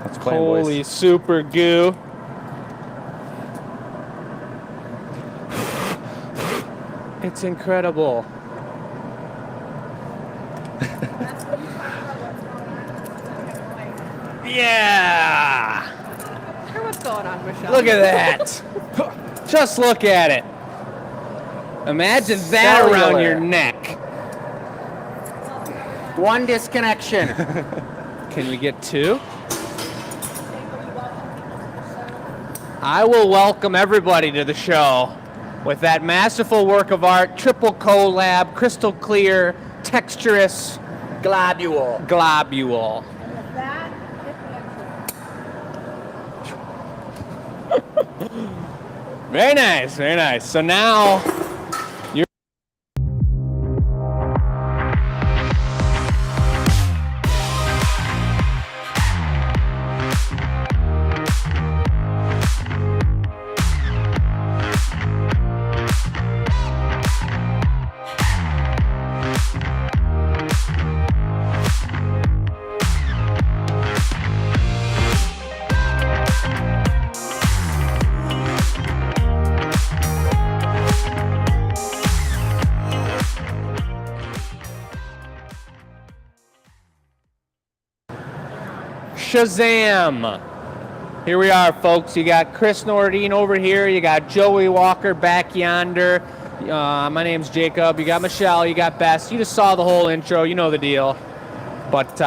Holy super goo. It's incredible. Yeah! Sure, what's going on, Michelle? Look at that. Just look at it. Imagine that around your neck. One disconnection. Can we get two? I will welcome everybody to the show with that masterful work of art, triple collab, crystal clear, texturous Globule. globule. Very nice, very nice. So now you're Shazam! Here we are, folks. You got Chris Nordine over here. You got Joey Walker back yonder. My name's Jacob. You got Michelle. You got Bess. You just saw the whole intro. You know the deal. But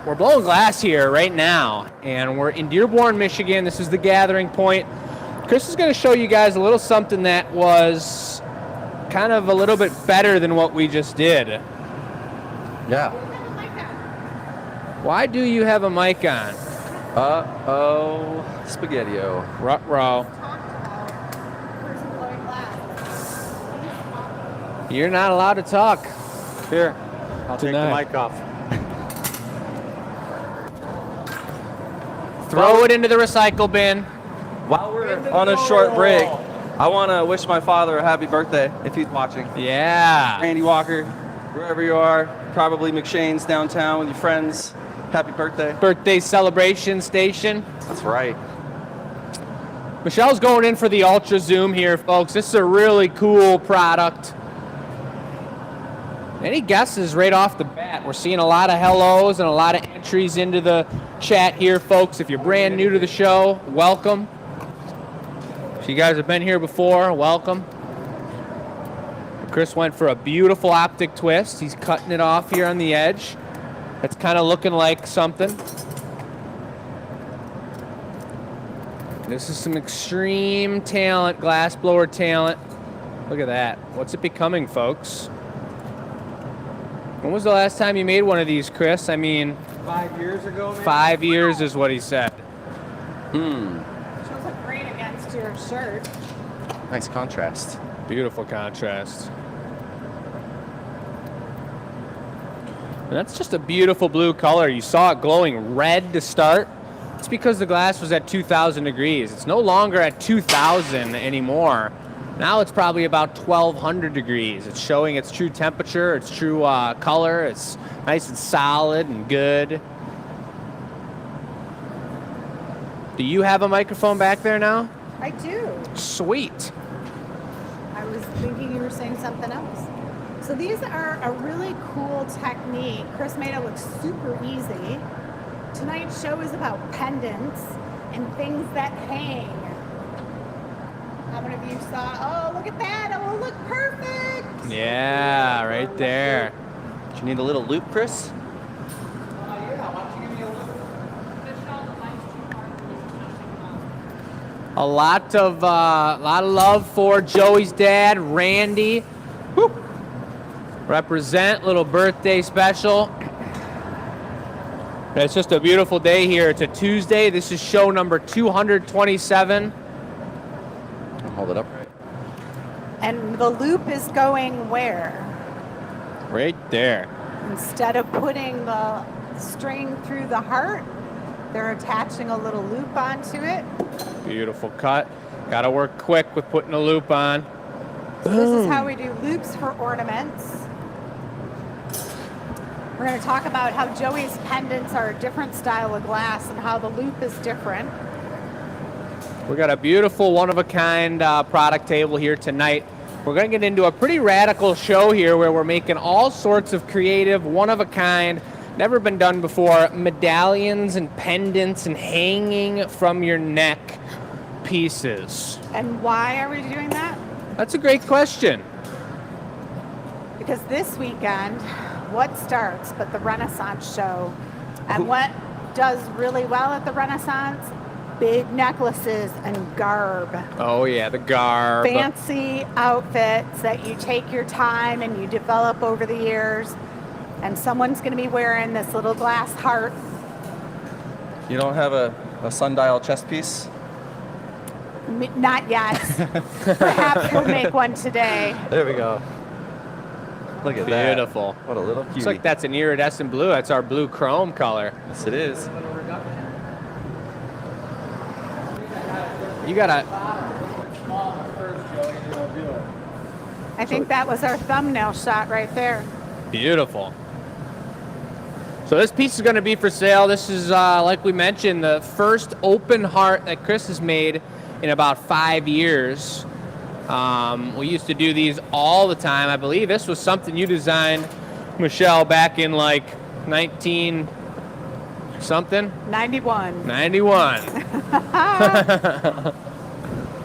we're blowing glass here right now, and we're in Dearborn, Michigan. This is the gathering point. Chris is going to show you guys a little something that was kind of a little bit better than what we just did. Yeah. Why do you have a mic on? Uh-oh. Spaghetti-o. Ruh-roh. You're not allowed to talk. Here, I'll Tonight. take the mic off. Throw it into the recycle bin. While we're on a short break, I want to wish my father a happy birthday, if he's watching. Yeah. Randy Walker, wherever you are, probably McShane's downtown with your friends. Happy birthday. Birthday celebration station. That's right. Michelle's going in for the Ultra Zoom here, folks. This is a really cool product. Any guesses right off the bat? We're seeing a lot of hellos and a lot of entries into the chat here, folks. If you're brand new to the show, welcome. If you guys have been here before, welcome. Chris went for a beautiful optic twist. He's cutting it off here on the edge. It's kind of looking like something. This is some extreme talent, glassblower talent. Look at that. What's it becoming, folks? When was the last time you made one of these, Chris? I mean, 5 years ago, maybe? 5 years is what he said. Shows up great against your shirt. Nice contrast. Beautiful contrast. And that's just a beautiful blue color. You saw it glowing red to start. It's because the glass was at 2,000 degrees. It's no longer at 2,000 anymore. Now it's probably about 1,200 degrees. It's showing its true temperature, its true color. It's nice and solid and good. Do you have a microphone back there now? I do. Sweet. I was thinking you were saying something else. So these are a really cool technique. Chris made it look super easy. Tonight's show is about pendants and things that hang. How many of you saw, oh, look at that, it will look perfect. Yeah, right there. Do you need a little loop, Chris? A lot of love for Joey's dad, Randy. Whoop. Represent, little birthday special. It's just a beautiful day here. It's a Tuesday. This is show number 227. I'll hold it up. And the loop is going where? Right there. Instead of putting the string through the heart, they're attaching a little loop onto it. Beautiful cut. Gotta work quick with putting a loop on. So this is how we do loops for ornaments. We're going to talk about how Joey's pendants are a different style of glass and how the loop is different. We got a beautiful one-of-a-kind product table here tonight. We're going to get into a pretty radical show here where we're making all sorts of creative, one-of-a-kind, never been done before, medallions and pendants and hanging from your neck pieces. And why are we doing that? That's a great question. Because this weekend, what starts but the Renaissance show? And what does really well at the Renaissance? Big necklaces and garb. Oh yeah, the garb. Fancy outfits that you take your time and you develop over the years. And someone's going to be wearing this little glass heart. You don't have a sundial chest piece? Not yet. Perhaps we'll make one today. There we go. Look at that. Beautiful. What a little cutie. Looks like that's an iridescent blue. That's our blue chrome color. Yes, it is. You got a... I think that was our thumbnail shot right there. Beautiful. So this piece is going to be for sale. This is, like we mentioned, the first open heart that Chris has made in about 5 years. We used to do these all the time. I believe this was something you designed, Michelle, back in like 19 something? 91. 91.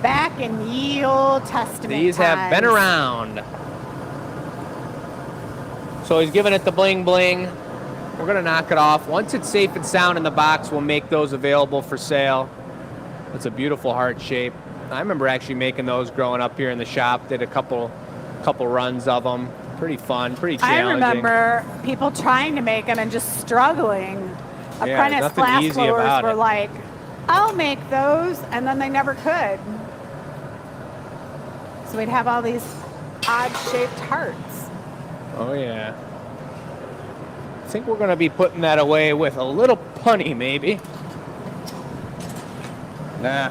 Back in ye old testament These have been times. around. So he's giving it the bling bling. We're gonna knock it off. Once it's safe and sound in the box, we'll make those available for sale. It's a beautiful heart shape. I remember actually making those growing up here in the shop. Did a couple runs of them. Pretty fun, pretty challenging. I remember people trying to make them and just struggling. Yeah, Apprentice nothing glass easy blowers about were it. like, I'll make those, and then they never could. So we'd have all these odd-shaped hearts. Oh yeah. I think we're gonna be putting that away with a little punny, maybe. Nah.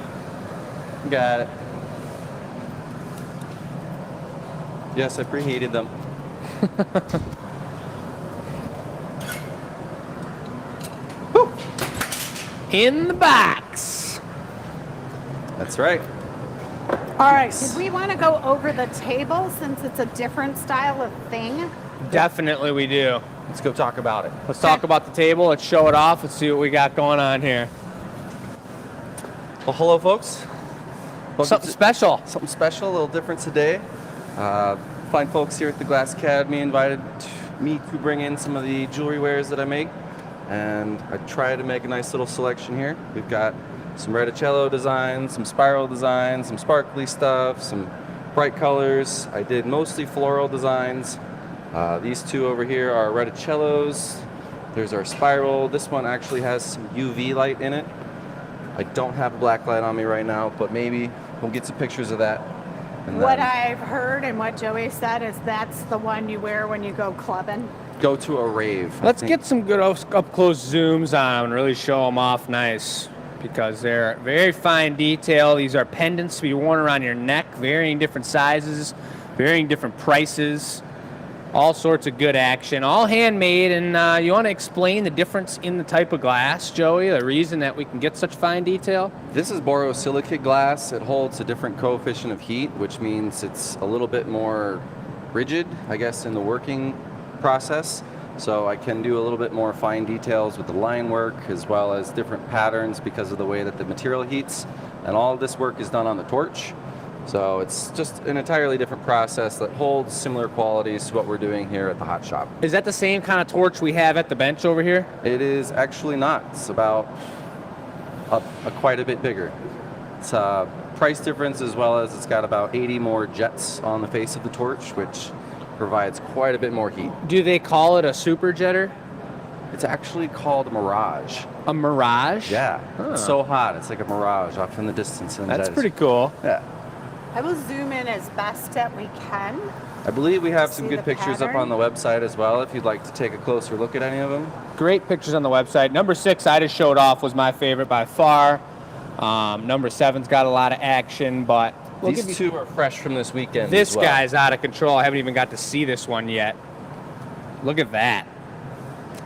Got it. Yes, I preheated them. In the box. That's right. All right, did we want to go over the table since it's a different style of thing? Definitely we do. Let's go talk about it. Let's talk about the table. Let's show it off. Let's see what we got going on here. Well, hello, folks. Something special. Something special, a little different today. Fine folks here at the Glass Academy invited me to bring in some of the jewelry wares that I make, and I try to make a nice little selection here. We've got some reticello designs, some spiral designs, some sparkly stuff, some bright colors. I did mostly floral designs. These two over here are reticellos. There's our spiral. This one actually has some UV light in it. I don't have a black light on me right now, but maybe we'll get some pictures of that. And What then I've heard and what Joey said is that's the one you wear when you go clubbing. go to a rave. Let's get some good up-close zooms on them and really show them off nice, because they're very fine detail. These are pendants to be worn around your neck, varying different sizes, varying different prices, all sorts of good action, all handmade. And you want to explain the difference in the type of glass, Joey, the reason that we can get such fine detail? This is borosilicate glass. It holds a different coefficient of heat, which means it's a little bit more rigid, I guess, in the working process. So I can do a little bit more fine details with the line work as well as different patterns because of the way that the material heats. And all of this work is done on the torch. So it's just an entirely different process that holds similar qualities to what we're doing here at the hot shop. Is that the same kind of torch we have at the bench over here? It is actually not. It's about quite a bit bigger. It's a price difference, as well as it's got about 80 more jets on the face of the torch, which provides quite a bit more heat. Do they call it a super jetter? It's actually called a mirage. A mirage? Yeah. Huh. It's so hot. It's like a mirage off in the distance. And That's pretty cool. Yeah. I will zoom in as best that we can. I believe we have some See good the pictures up pattern? on the website as well, if you'd like to take a closer look at any of them. Great pictures on the website. Number 6 I just showed off was my favorite by far. Number 7's got a lot of action, but we'll give These you- two are fresh from this weekend. This as well. guy's out of control. I haven't even got to see this one yet. Look at that.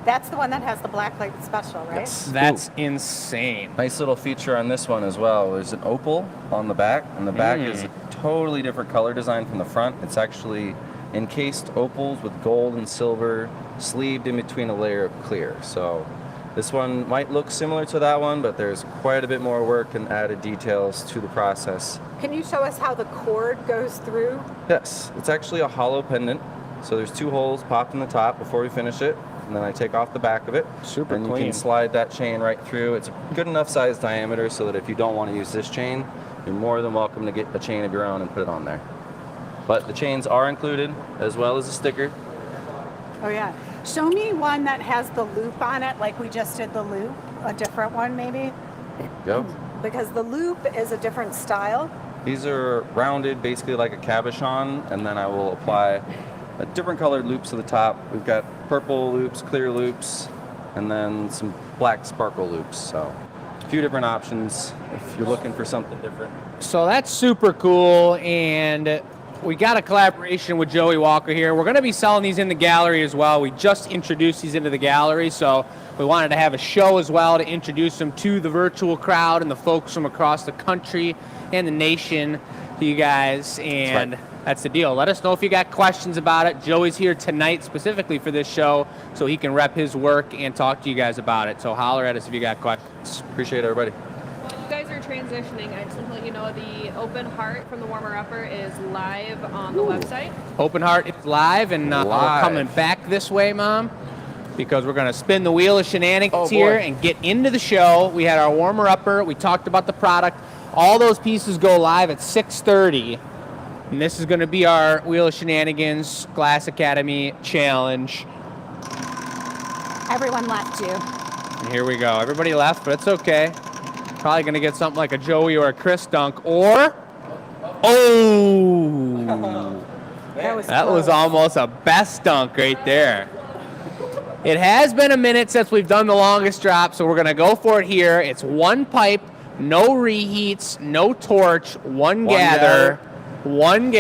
That's the one that has the black light special, right? Yes. That's insane. Nice little feature on this one as well. There's an opal on the back, and the back is a totally different color design from the front. It's actually encased opals with gold and silver sleeved in between a layer of clear. So this one might look similar to that one, but there's quite a bit more work and added details to the process. Can you show us how the cord goes through? Yes, it's actually a hollow pendant. So there's 2 holes popped in the top before we finish it, and then I take off the back of it. Super and clean. you can slide that chain right through. It's a good enough size diameter so that if you don't want to use this chain, you're more than welcome to get a chain of your own and put it on there. But the chains are included, as well as a sticker. Oh yeah. Show me one that has the loop on it, like we just did the loop. A different one, maybe? Go. Because the loop is a different style. These are rounded, basically like a cabochon, and then I will apply a different colored loops to the top. We've got purple loops, clear loops, and then some black sparkle loops. So a few different options if you're looking for something different. So that's super cool, and we got a collaboration with Joey Walker here. We're going to be selling these in the gallery as well. We just introduced these into the gallery, so we wanted to have a show as well to introduce them to the virtual crowd and the folks from across the country and the nation to you guys, and that's the deal. Let us know if you got questions about it. Joey's here tonight specifically for this show, so he can rep his work and talk to you guys about it. So holler at us if you got questions. Appreciate everybody. You guys are transitioning. I just want to let you know the open heart from the warmer upper is live on the website. Open Heart is live, and we're coming back this way, Mom, because we're going to spin the wheel of shenanigans here and get into the show. We had our warmer upper. We talked about the product. All those pieces go live at 6:30, and this is going to be our Wheel of Shenanigans Glass Academy Challenge. Everyone left you. And here we go. Everybody left, but it's okay. Probably going to get something like a Joey or a Chris dunk, or... Oh! That was almost a best dunk right there. It has been a minute since we've done the longest drop, so we're going to go for it here. It's one pipe, no reheats, no torch, one gather. Bring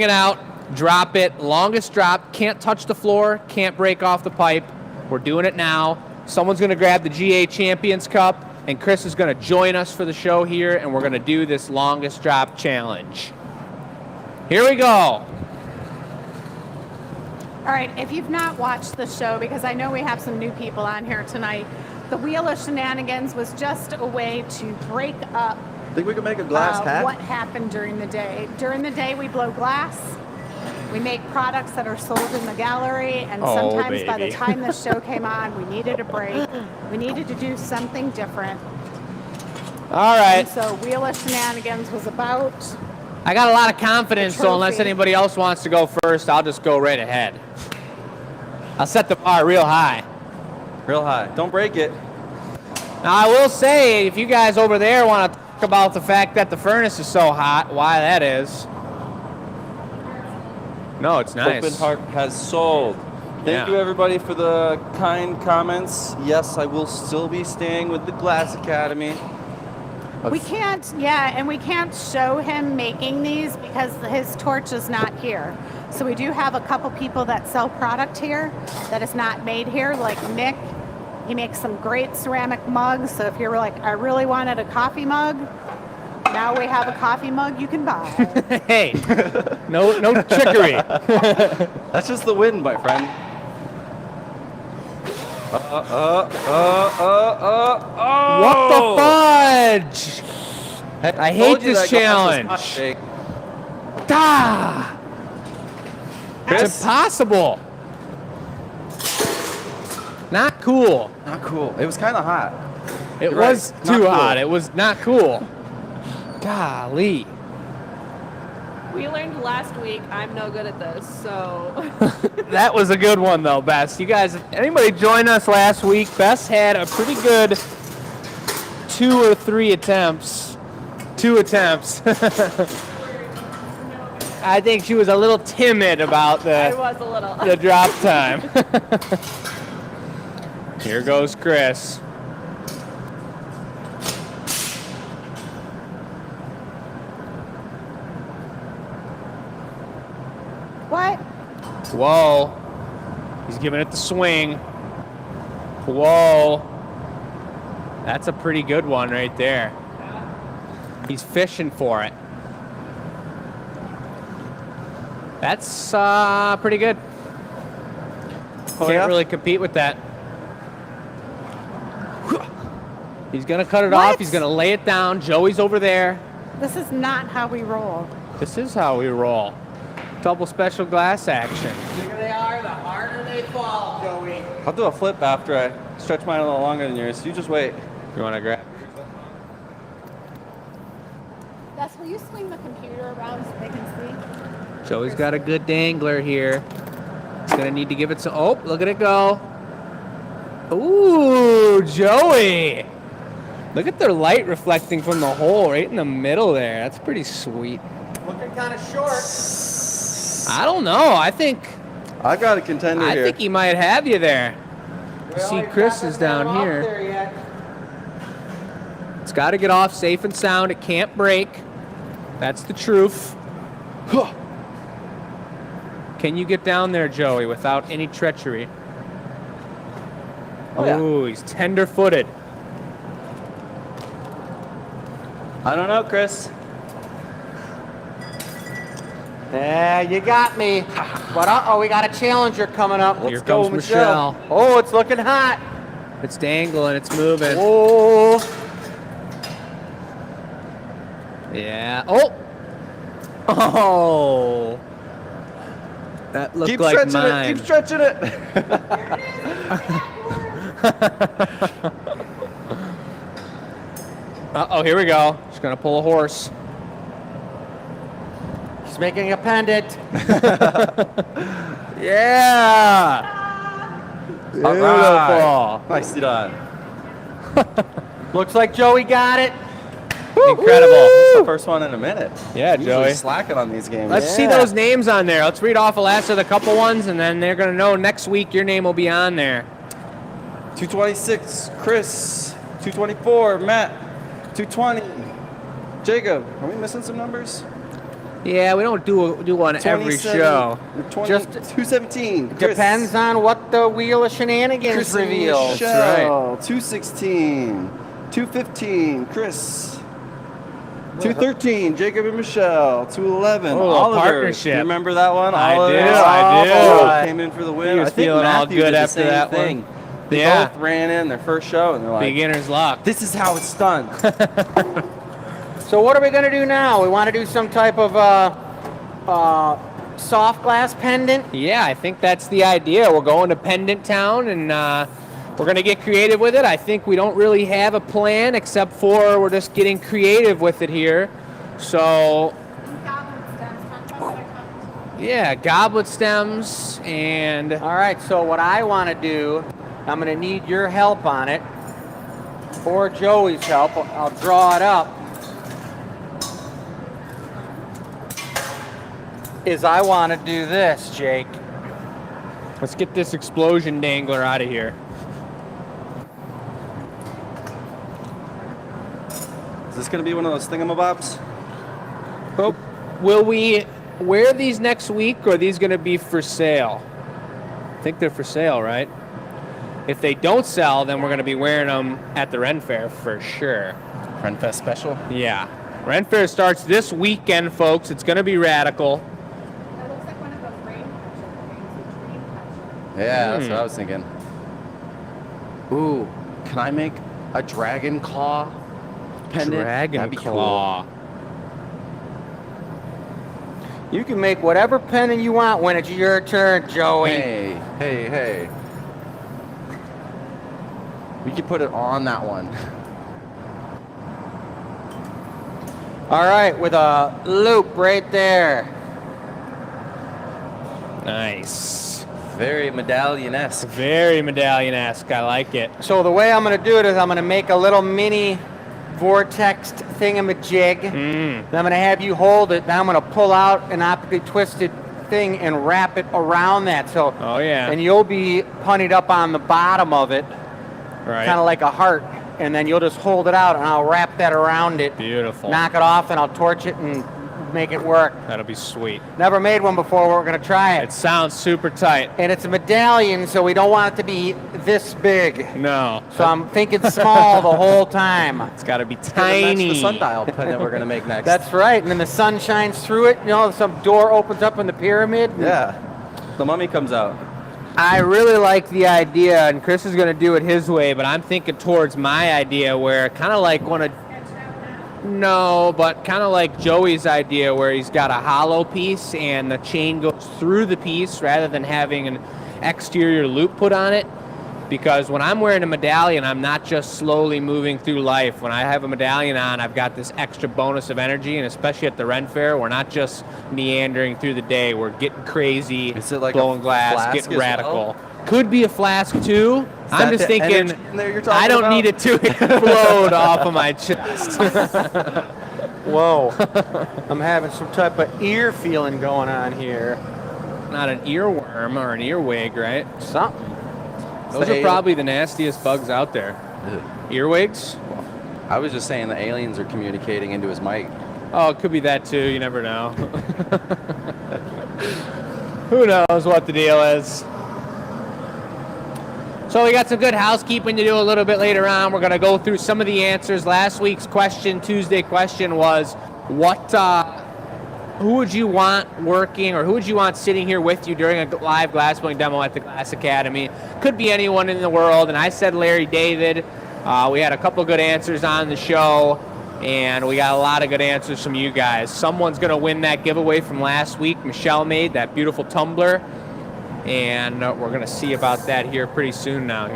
it out, drop it, longest drop, can't touch the floor, can't break off the pipe. We're doing it now. Someone's going to grab the GA Champions Cup, and Chris is going to join us for the show here, and we're going to do this longest drop challenge. Here we go. All right, if you've not watched the show, because I know we have some new people on here tonight, the Wheel of Shenanigans was just a way to break up Think we could make a glass hat? what happened during the day. During the day, we blow glass. We make products that are sold in the gallery, and sometimes by the time the show came on, we needed a break. We needed to do something different. All right. And so Wheel of Shenanigans was about... I got a lot of confidence, so unless anybody else wants to go first, I'll just go right ahead. I'll set the bar real high. Real high. Don't break it. Now, I will say, if you guys over there want to talk about the fact that the furnace is so hot, why that is. No, it's nice. Open Heart has sold. Thank you, everybody, for the kind comments. Yes, I will still be staying with the Glass Academy. We can't, and we can't show him making these because his torch is not here. So we do have a couple people that sell product here that is not made here, like Nick. He makes some great ceramic mugs. So if you're like, I really wanted a coffee mug, now we have a coffee mug you can buy. Hey, no trickery. That's just the wind, my friend. What the fudge? I hate this challenge. It's impossible. Not cool. Not cool. It was kind of hot. It was too hot. It was not cool. Golly. We learned last week I'm no good at this, so... That was a good one, though, Bess. You guys, anybody join us last week? Bess had a pretty good 2 or 3 attempts. 2 attempts. I think she was a little timid about I was a little. the drop time. Here goes Chris. What? Whoa. He's giving it the swing. Whoa. That's a pretty good one right there. He's fishing for it. That's pretty good. Can't really compete with that. He's gonna cut it off. He's gonna lay it down. Joey's over there. This is not how we roll. This is how we roll. Double special glass action. The bigger they are, the harder they fall, Joey. I'll do a flip after I stretch mine a little longer than yours. You just wait. You wanna grab? Gus, will you swing the computer around so they can see? Joey's got a good dangler here. He's gonna need to give it some. Oh, look at it go. Ooh, Joey. Look at their light reflecting from the hole right in the middle there. That's pretty sweet. Looking kind of short. I don't know. I think got a contender here. I think he might have you there. Well, See, he's Chris not is gonna down get off here. there yet. It's got to get off safe and sound. It can't break. That's the truth. Can you get down there, Joey, without any treachery? Oh, yeah. Ooh, he's tender-footed. I don't know, Chris. Yeah, you got me. But we got a challenger coming up. Here Let's go, comes Michelle. Oh, it's looking hot. It's dangling. It's moving. Oh, Yeah. Oh. Oh. That looked Keep like stretching mine. it. Keep stretching it. Uh-oh, here we go. She's going to pull a horse. he's making a pendant. Yeah. Beautiful. Nicely done. Looks like Joey got it. Incredible. It's the first one in a minute. Yeah, Usually Joey. slacking on these games. Let's see those names on there. Let's read off the last of the couple ones, and then they're going to know next week your name will be on there. 226, Chris. 224, Matt. 220, Jacob. Are we missing some numbers? Yeah, we don't do one every 27, show. 20, Just 217. Chris. Depends on what the wheel of shenanigans Chris and reveals. Michelle. 216, 215, Chris. 213, Jacob and Michelle. 211, Oh, a Oliver. partnership. You remember that one? I Oliver. do, I do. Oh, came in for the win. He was I think feeling all Matthew good did the after same that one. thing. They Yeah. both ran in their first show, and they're like, Beginner's luck. "This is how it's done." So what are we going to do now? We want to do some type of soft glass pendant? Yeah, I think that's the idea. We're going to Pendant Town, and we're going to get creative with it. I think we don't really have a plan, except for we're just getting creative with it here. So, yeah, goblet stems, and All right, so what I want to do, I'm going to need your help on it, or Joey's help. I'll draw it up. Is I want to do this, Jake. let's get this explosion dangler out of here. Is this going to be one of those thingamabobs? Oh, will we wear these next week, or are these going to be for sale? I think they're for sale, right? If they don't sell, then we're going to be wearing them at the Ren Fair for sure. Renfest special. Yeah. Ren Fair starts this weekend, folks. It's going to be radical. That looks like one of those rain catcher. Yeah, that's what I was thinking. Ooh, can I make a dragon claw pendant? Dragon That'd be claw. You can make whatever pendant you want when it's your turn, Cool. Joey. Hey. We could put it on that one. All right, with a loop right there. Nice. Very medallion-esque. Very medallion-esque. I like it. So the way I'm going to do it is I'm going to make a little mini vortex thingamajig. Then I'm going to have you hold it. Then I'm going to pull out an optically twisted thing and wrap it around that. So, Oh, yeah. and you'll be punted up on the bottom of it, Right. kind of like a heart. And then you'll just hold it out, and I'll wrap that around it. Beautiful. Knock it off, and I'll torch it and make it work. That'll be sweet. Never made one before. We're going to try It it. sounds super tight. And it's a medallion, so we don't want it to be this big. No. So I'm thinking small the whole time. It's got to be Match tiny. the sundial pendant we're gonna make next. That's right. And then the sun shines through it. You know, some door opens up in the pyramid. yeah. The mummy comes out. I really like the idea, and Chris is going to do it his way, but I'm thinking towards my idea where kind of like one of... No, but kind of like Joey's idea where he's got a hollow piece and the chain goes through the piece rather than having an exterior loop put on it. Because when I'm wearing a medallion, I'm not just slowly moving through life. When I have a medallion on, I've got this extra bonus of energy, and especially at the Ren Fair, we're not just meandering through the day. We're getting crazy, Is it like blowing a glass, flask getting as radical. well? Could be a flask too. I'm that just the thinking, energy in there you're talking I don't about? need it to explode off of my chest. Whoa. I'm having some type of ear feeling going on here. Not an earworm or an earwig, right? Something. Those are probably the nastiest bugs out there. Earwigs? I was just saying the aliens are communicating into his mic. Oh, it could be that too. You never know. Who knows what the deal is? So we got some good housekeeping to do a little bit later on. We're going to go through some of the answers. Last week's question, Tuesday question, was who would you want working, or who would you want sitting here with you during a live glassblowing demo at the Glass Academy? Could be anyone in the world, and I said Larry David. We had a couple good answers on the show, and we got a lot of good answers from you guys. Someone's going to win that giveaway from last week. Michelle made that beautiful tumbler, and we're going to see about that here pretty soon now.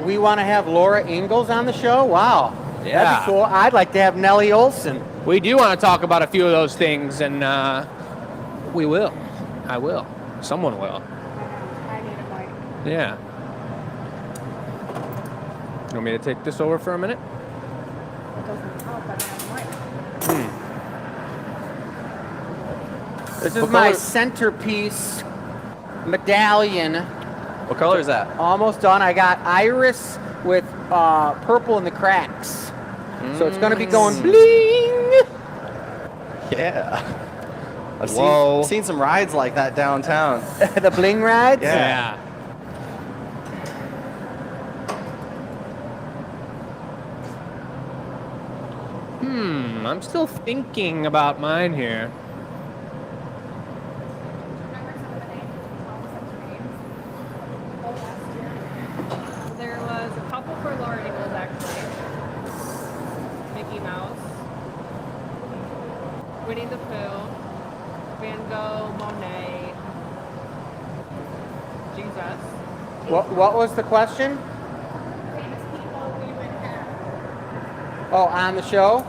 We want to have Laura Ingalls on the show? Wow. Yeah. That'd be cool. I'd like to have Nellie Olson. We do want to talk about a few of those things, and we will. I will. Someone will. I need a mic. Yeah. You want me to take this over for a minute? It doesn't help, but I have a mic. This is What my color- centerpiece medallion. What color is that? Almost done. I got iris with purple in the cracks. So it's going to be going bling. Yeah. I've Whoa. seen some rides like that downtown. The bling rides? Yeah. I'm still thinking about mine here. There was a couple for Laura Ingalls, actually. Mickey Mouse, Winnie the Pooh, Van Gogh, Monet, Jesus. What was the question? Famous people we would have. Oh, on the show?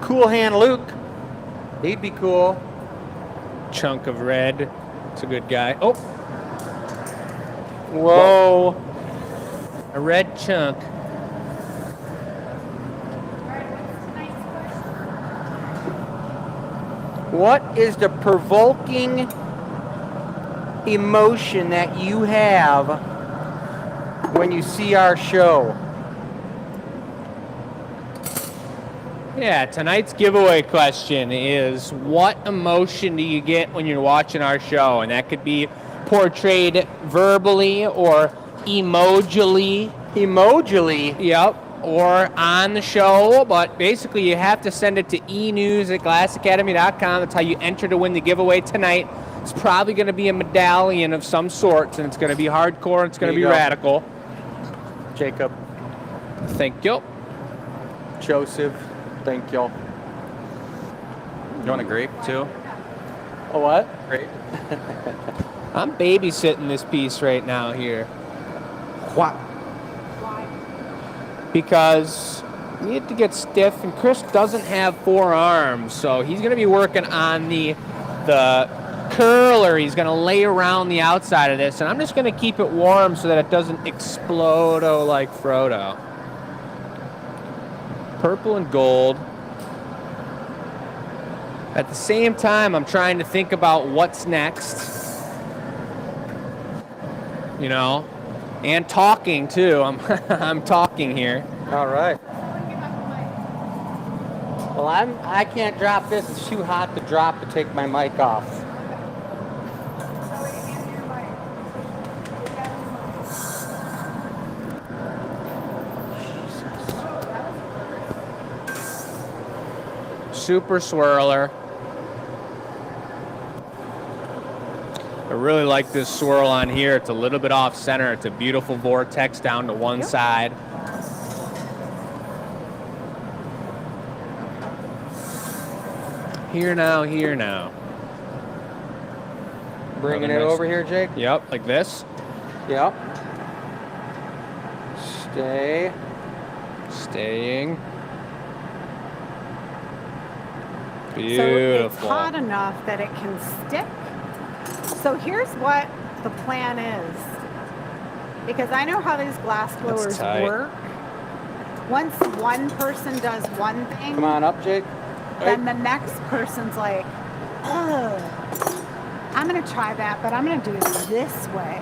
Cool Hand Luke. He'd be cool. Chunk of red. It's a good guy. Oh, Whoa. a red chunk. All right, what's tonight's question? What is the provoking emotion that you have when you see our show? Yeah, tonight's giveaway question is, what emotion do you get when you're watching our show? And that could be portrayed verbally or emojily. Emojily. Yep. Or on the show, but basically you have to send it to enews@glassacademy.com. That's how you enter to win the giveaway tonight. It's probably going to be a medallion of some sorts, and it's going to be hardcore, and it's going to There be you go. radical. Jacob. Thank you. Joseph. Thank you. You want a grape too? Oh, what? Grape. I'm babysitting this piece right now here What? Why? because we need to get stiff, and Chris doesn't have 4 arms, so he's going to be working on the curler. He's going to lay around the outside of this, and I'm just going to keep it warm so that it doesn't explode like Frodo. Purple and gold. At the same time, I'm trying to think about what's next. You know, And talking too. I'm talking here. All right. Well, I can't drop this. It's too hot to drop to take my mic off. Super swirler. I really like this swirl on here. It's a little bit off center. It's a beautiful vortex down to one side. Here now, here now. Bringing it over here, Jake? Yep, like this. Yep. Stay. Staying. Beautiful. So it's hot enough that it can stick. So here's what the plan is. Because I know how these glass blowers work. Once one person does one thing, Come on up, Jake. then the next person's like, oh, I'm going to try that, but I'm going to do it this way.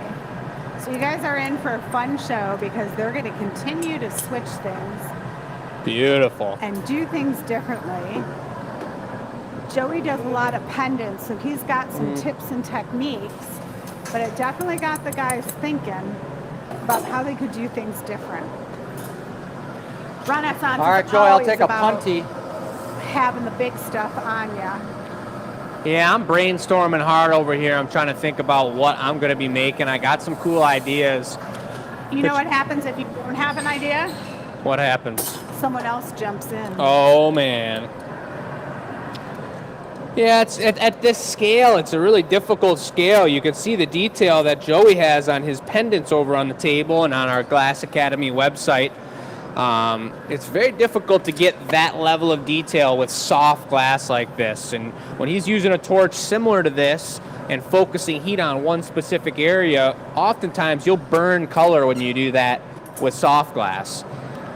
So you guys are in for a fun show because they're going to continue to switch things. Beautiful. And do things differently. Joey does a lot of pendants, so he's got some tips and techniques, but it definitely got the guys thinking about how they could do things different. Renaissance. All right, is Joey, I'll always take a about punty. having the big stuff on ya. Yeah, I'm brainstorming hard over here. I'm trying to think about what I'm going to be making. I got some cool ideas. You know what happens if you don't have an idea? What happens? Someone else jumps in. Oh, man. Yeah, it's at this scale, it's a really difficult scale. You can see the detail that Joey has on his pendants over on the table and on our Glass Academy website. It's very difficult to get that level of detail with soft glass like this. And when he's using a torch similar to this and focusing heat on one specific area, oftentimes you'll burn color when you do that with soft glass.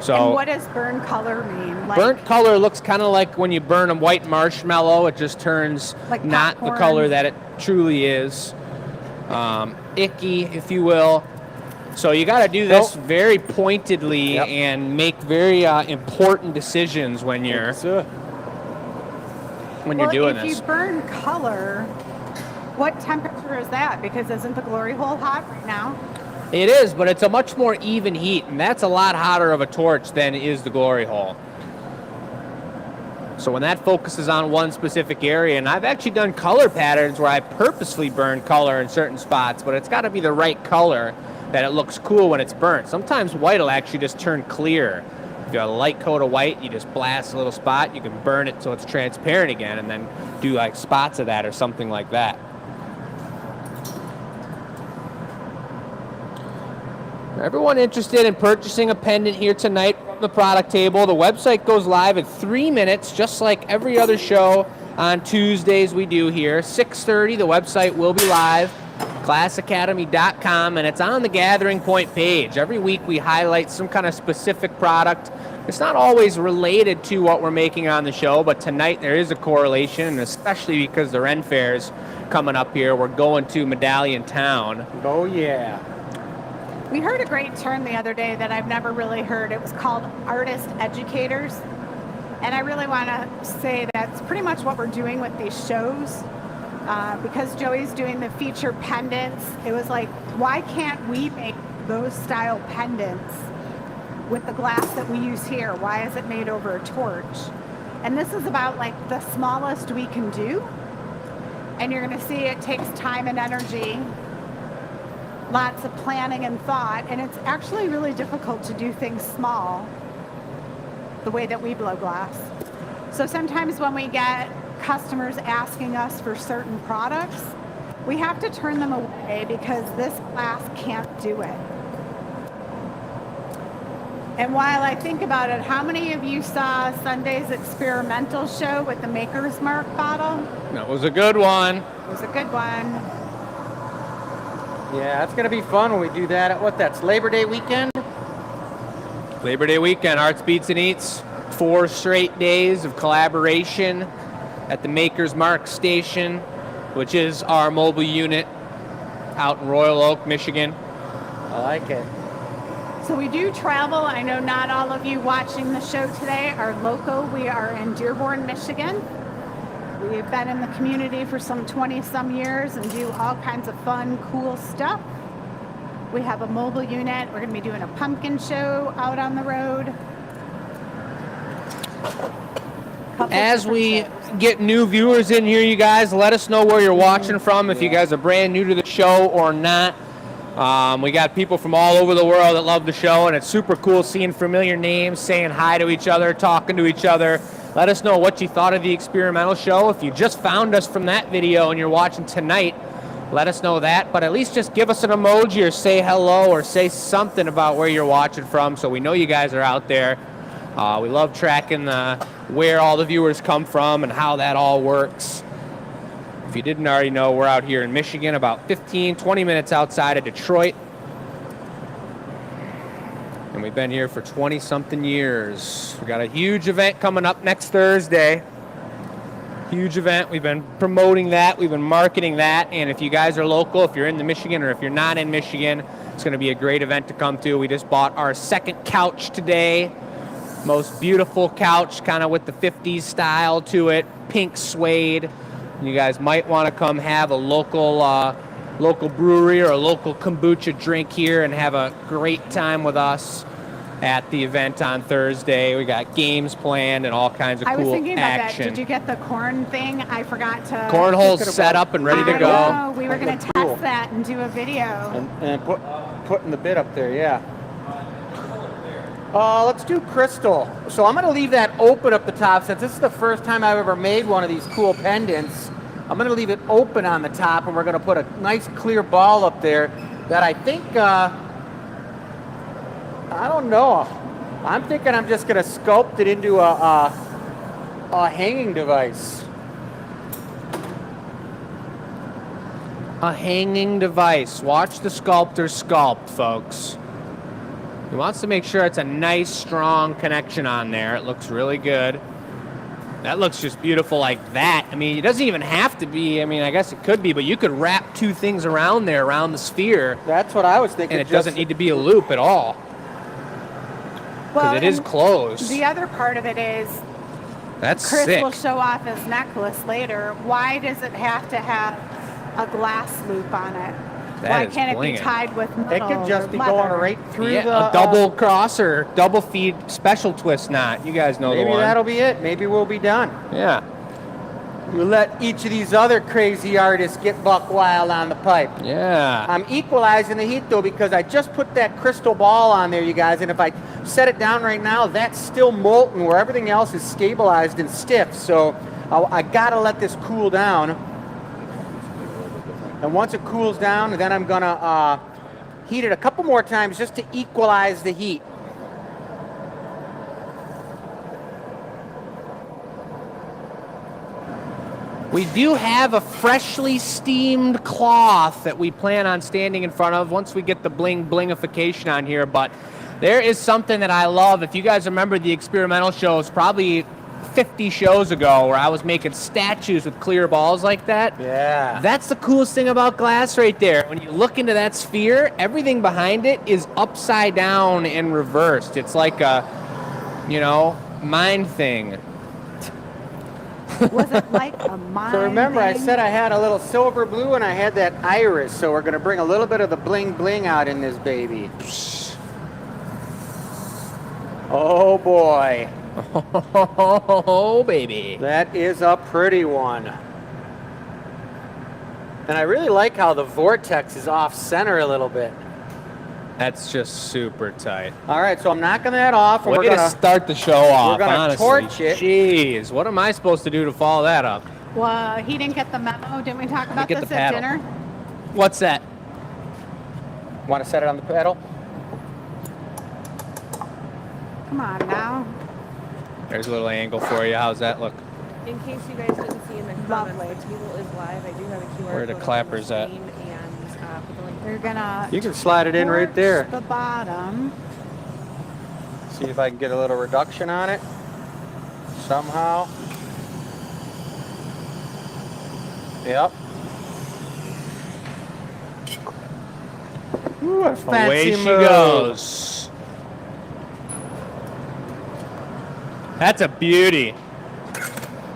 So, and what does burn color mean? Like, burnt color looks kind of like when you burn a white marshmallow. It just turns like not popcorn. the color that it truly is. Icky, if you will. So you got to do this very pointedly and make very important decisions when you're doing if this. you burn color, what temperature is that? Because isn't the glory hole hot right now? It is, but it's a much more even heat, and that's a lot hotter of a torch than is the glory hole. So when that focuses on one specific area, and I've actually done color patterns where I purposely burn color in certain spots, but it's got to be the right color that it looks cool when it's burnt. Sometimes white will actually just turn clear. If you have a light coat of white, you just blast a little spot, you can burn it so it's transparent again, and then do like spots of that or something like that. Everyone interested in purchasing a pendant here tonight from the product table, the website goes live in 3 minutes, just like every other show on Tuesdays we do here. 6:30, the website will be live, glassacademy.com, and it's on the Gathering Point page. Every week we highlight some kind of specific product. It's not always related to what we're making on the show, but tonight there is a correlation, and especially because the Ren Fair's coming up here. We're going to Medallion Town. Oh, yeah. We heard a great term the other day that I've never really heard. It was called artist educators. And I really want to say that's pretty much what we're doing with these shows. Because Joey's doing the feature pendants, it was like, why can't we make those style pendants with the glass that we use here? Why is it made over a torch? And this is about like the smallest we can do. And you're going to see it takes time and energy, lots of planning and thought, and it's actually really difficult to do things small the way that we blow glass. So sometimes when we get customers asking us for certain products, we have to turn them away because this glass can't do it. And while I think about it, how many of you saw Sunday's experimental show with the Maker's Mark bottle? That was a good one. It was a good one. Yeah, it's going to be fun when we do that. That's Labor Day weekend? Labor Day weekend, Arts, Beats, and Eats. 4 straight days of collaboration at the Maker's Mark station, which is our mobile unit out in Royal Oak, Michigan. I like it. So we do travel. I know not all of you watching the show today are local. We are in Dearborn, Michigan. We've been in the community for some 20-some years and do all kinds of fun, cool stuff. We have a mobile unit. We're going to be doing a pumpkin show out on the road. As we get new viewers in here, you guys, let us know where you're watching from, if you guys are brand new to the show or not. We got people from all over the world that love the show, and it's super cool seeing familiar names, saying hi to each other, talking to each other. Let us know what you thought of the experimental show. If you just found us from that video and you're watching tonight, let us know that. But at least just give us an emoji or say hello or say something about where you're watching from so we know you guys are out there. We love tracking where all the viewers come from and how that all works. If you didn't already know, we're out here in Michigan, about 15-20 minutes outside of Detroit. And we've been here for 20-something years. We got a huge event coming up next Thursday. Huge event. We've been promoting that. We've been marketing that. And if you guys are local, if you're in the Michigan or if you're not in Michigan, it's going to be a great event to come to. We just bought our second couch today. Most beautiful couch, kind of with the 50s style to it. Pink suede. You guys might want to come have a local brewery or a local kombucha drink here and have a great time with us at the event on Thursday. We got games planned and all kinds of cool action. I was thinking about that. Did you get the corn thing? I forgot to. Cornhole's set up and ready to go. I know. We were going to test that and do a video. And putting the bit up there, yeah. Let's do crystal. So I'm going to leave that open up the top since this is the first time I've ever made one of these cool pendants. I'm going to leave it open on the top, and we're going to put a nice clear ball up there that I think, I don't know. I'm thinking I'm just going to sculpt it into a hanging device. A hanging device. Watch the sculptor sculpt, folks. He wants to make sure it's a nice, strong connection on there. It looks really good. That looks just beautiful like that. I mean, it doesn't even have to be. I mean, I guess it could be, but you could wrap two things around there, around the sphere. That's what I was thinking. And it doesn't need to be a loop at all. Because it is closed. The other part of it is, that's Chris sick. will show off his necklace later. Why does it have to have a glass loop on it? Why can't it be tied with metal? It could just be going right through a double cross or double feed special twist knot. You guys know the one. Maybe that'll be it. Maybe we'll be done. Yeah. We'll let each of these other crazy artists get buck wild on the pipe. Yeah. I'm equalizing the heat though because I just put that crystal ball on there, you guys, and if I set it down right now, that's still molten where everything else is stabilized and stiff. So I gotta let this cool down. And once it cools down, then I'm gonna heat it a couple more times just to equalize the heat. We do have a freshly steamed cloth that we plan on standing in front of once we get the blingification on here, but there is something that I love. If you guys remember the experimental shows, probably 50 shows ago where I was making statues with clear balls like that. Yeah. That's the coolest thing about glass right there. When you look into that sphere, everything behind it is upside down and reversed. It's like a, mind thing. Was it like a mind So remember, thing? I said I had a little silver blue and I had that iris, so we're going to bring a little bit of the bling bling out in this baby. Oh boy. Oh, baby. That is a pretty one. And I really like how the vortex is off center a little bit. That's just super tight. All right, so I'm knocking that off. And We're going to start the show off, We're going to honestly. torch it. Jeez, what am I supposed to do to follow that up? Well, he didn't get the memo. Didn't we talk about get this the at paddle. dinner? What's that? Want to set it on the pedal? Come on now. There's a little angle for you. How's that look? In case you guys didn't see in the comments, the table is live. I do have a QR Where are the code clappers on the at? screen and put the link. We're gonna. You can slide it in right there. torch the bottom. See if I can get a little reduction on it somehow. Yep. Ooh, a fancy Away she move. goes. That's a beauty.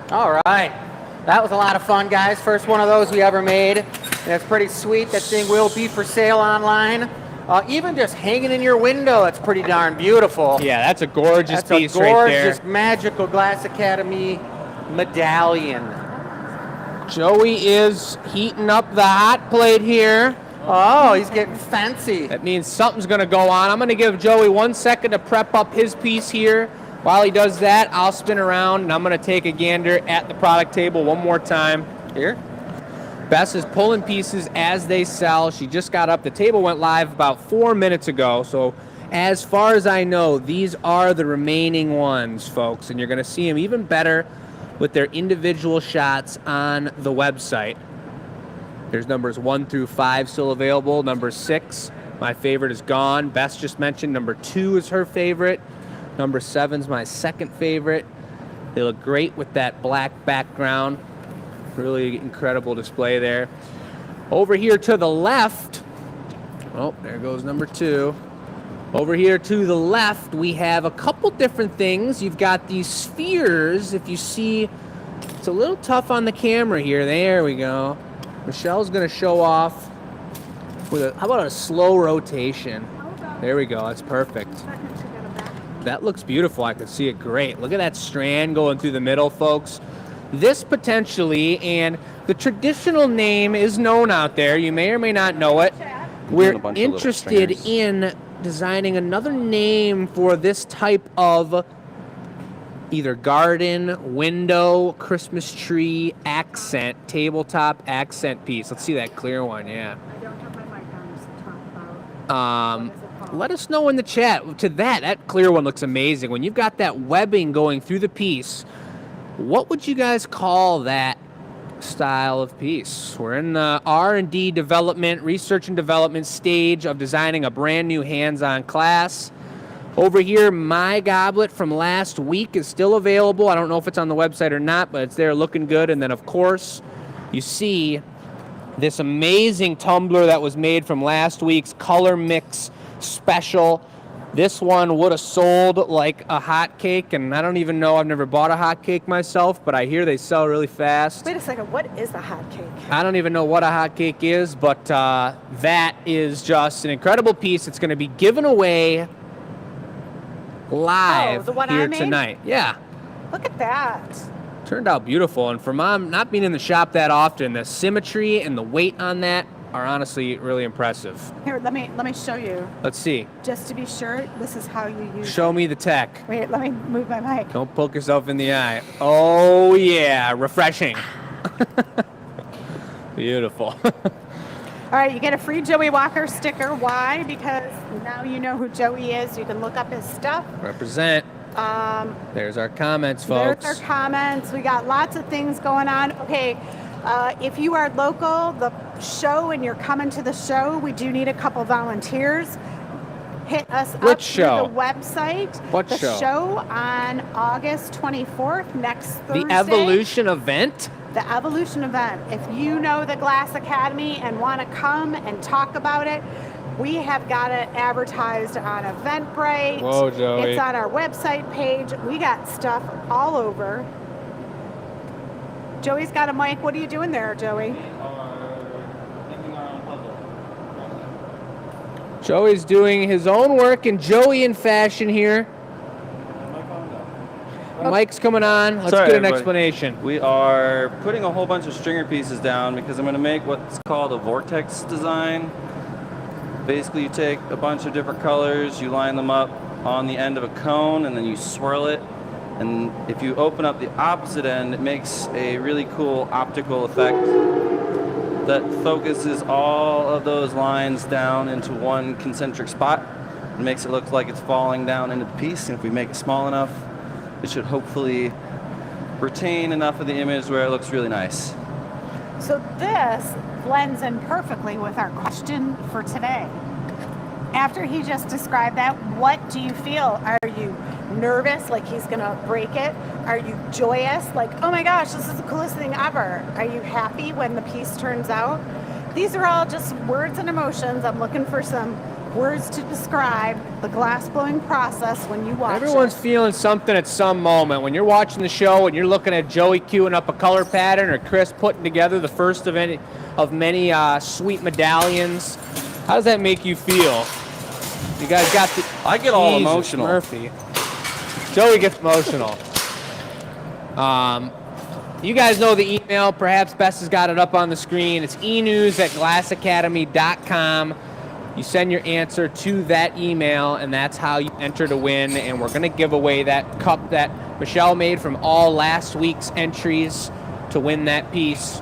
All right. That was a lot of fun, guys. First one of those we ever made. That's pretty sweet. That thing will be for sale online. Even just hanging in your window, it's pretty darn beautiful. Yeah, that's a gorgeous That's piece a right there. gorgeous, magical Glass Academy medallion. Joey is heating up the hot plate here. Oh, he's getting fancy. That means something's going to go on. I'm going to give Joey 1 second to prep up his piece here. While he does that, I'll spin around and I'm going to take a gander at the product table one more time. Here. Bess is pulling pieces as they sell. She just got up. The table went live about 4 minutes ago. So as far as I know, these are the remaining ones, folks. And you're going to see them even better with their individual shots on the website. There's numbers 1 through 5 still available. Number 6, my favorite, is gone. Bess just mentioned number 2 is her favorite. Number 7's my second favorite. They look great with that black background. Really incredible display there. Over here to the left, oh, there goes number 2. Over here to the left, we have a couple different things. You've got these spheres. If you see, it's a little tough on the camera here. There we go. Michelle's gonna show off with a, how about a slow rotation? There we go, that's perfect. That looks beautiful, I can see it great. Look at that strand going through the middle, folks. This potentially, and the traditional name is known out there, you may or may not know it. We're interested in designing another name for this type of either garden, window, Christmas tree, accent, tabletop accent piece. Let's see that clear one, yeah. I don't have my mic on to talk about. What is it called? Let us know in the chat. To that clear one looks amazing. When you've got that webbing going through the piece, what would you guys call that style of piece? We're in the R&D development, research and development stage of designing a brand new hands-on class. Over here, my goblet from last week is still available. I don't know if it's on the website or not, but it's there looking good. And then, of course, you see this amazing tumbler that was made from last week's color mix special. This one would have sold like a hotcake, and I don't even know. I've never bought a hotcake myself, but I hear they sell really fast. Wait a second, what is a hot cake? I don't even know what a hotcake is, but that is just an incredible piece. It's going to be given away live the one here I made? tonight. Yeah. Look at that. Turned out beautiful, and for Mom not being in the shop that often, the symmetry and the weight on that are honestly really impressive. Here, let me show you. Let's see. Just to be sure, this is how you use Show me the tech. it. Wait, let me move my mic. Don't poke yourself in the eye. Oh yeah, refreshing. Beautiful. All right, you get a free Joey Walker sticker. Why? Because now you know who Joey is. You can look up his stuff. Represent. There's our comments, folks. There's our comments. We got lots of things going on. Okay, if you are local, the show, and you're coming to the show, we do need a couple volunteers. Hit us Which up show? through the website. What the show? The show on August 24th, next Thursday. The Evolution event? The Evolution event. If you know the Glass Academy and want to come and talk about it, we have got it advertised on Eventbrite. Whoa, Joey. It's on our website page. We got stuff all over. Joey's got a mic. What are you doing there, Joey? Joey's doing his own work in Joey-in fashion here. Mike's coming on. Let's Sorry, get an everybody. explanation. We are putting a whole bunch of stringer pieces down because I'm going to make what's called a vortex design. Basically, you take a bunch of different colors, you line them up on the end of a cone, and then you swirl it. And if you open up the opposite end, it makes a really cool optical effect that focuses all of those lines down into one concentric spot. It makes it look like it's falling down into the piece. And if we make it small enough, it should hopefully retain enough of the image where it looks really nice. So this blends in perfectly with our question for today. After he just described that, what do you feel? Are you nervous, like he's gonna break it? Are you joyous, like, oh my gosh, this is the coolest thing ever? Are you happy when the piece turns out? these are all just words and emotions. I'm looking for some words to describe the glass blowing process when you watch Everyone's it. feeling something at some moment. When you're watching the show and you're looking at Joey queuing up a color pattern or Chris putting together the first of many sweet medallions, how does that make you feel? You guys got the... I get all Jesus, emotional. Murphy. Joey gets emotional. You guys know the email. Perhaps Bess has got it up on the screen. It's enews@glassacademy.com. You send your answer to that email, and that's how you enter to win. And we're going to give away that cup that Michelle made from all last week's entries to win that piece.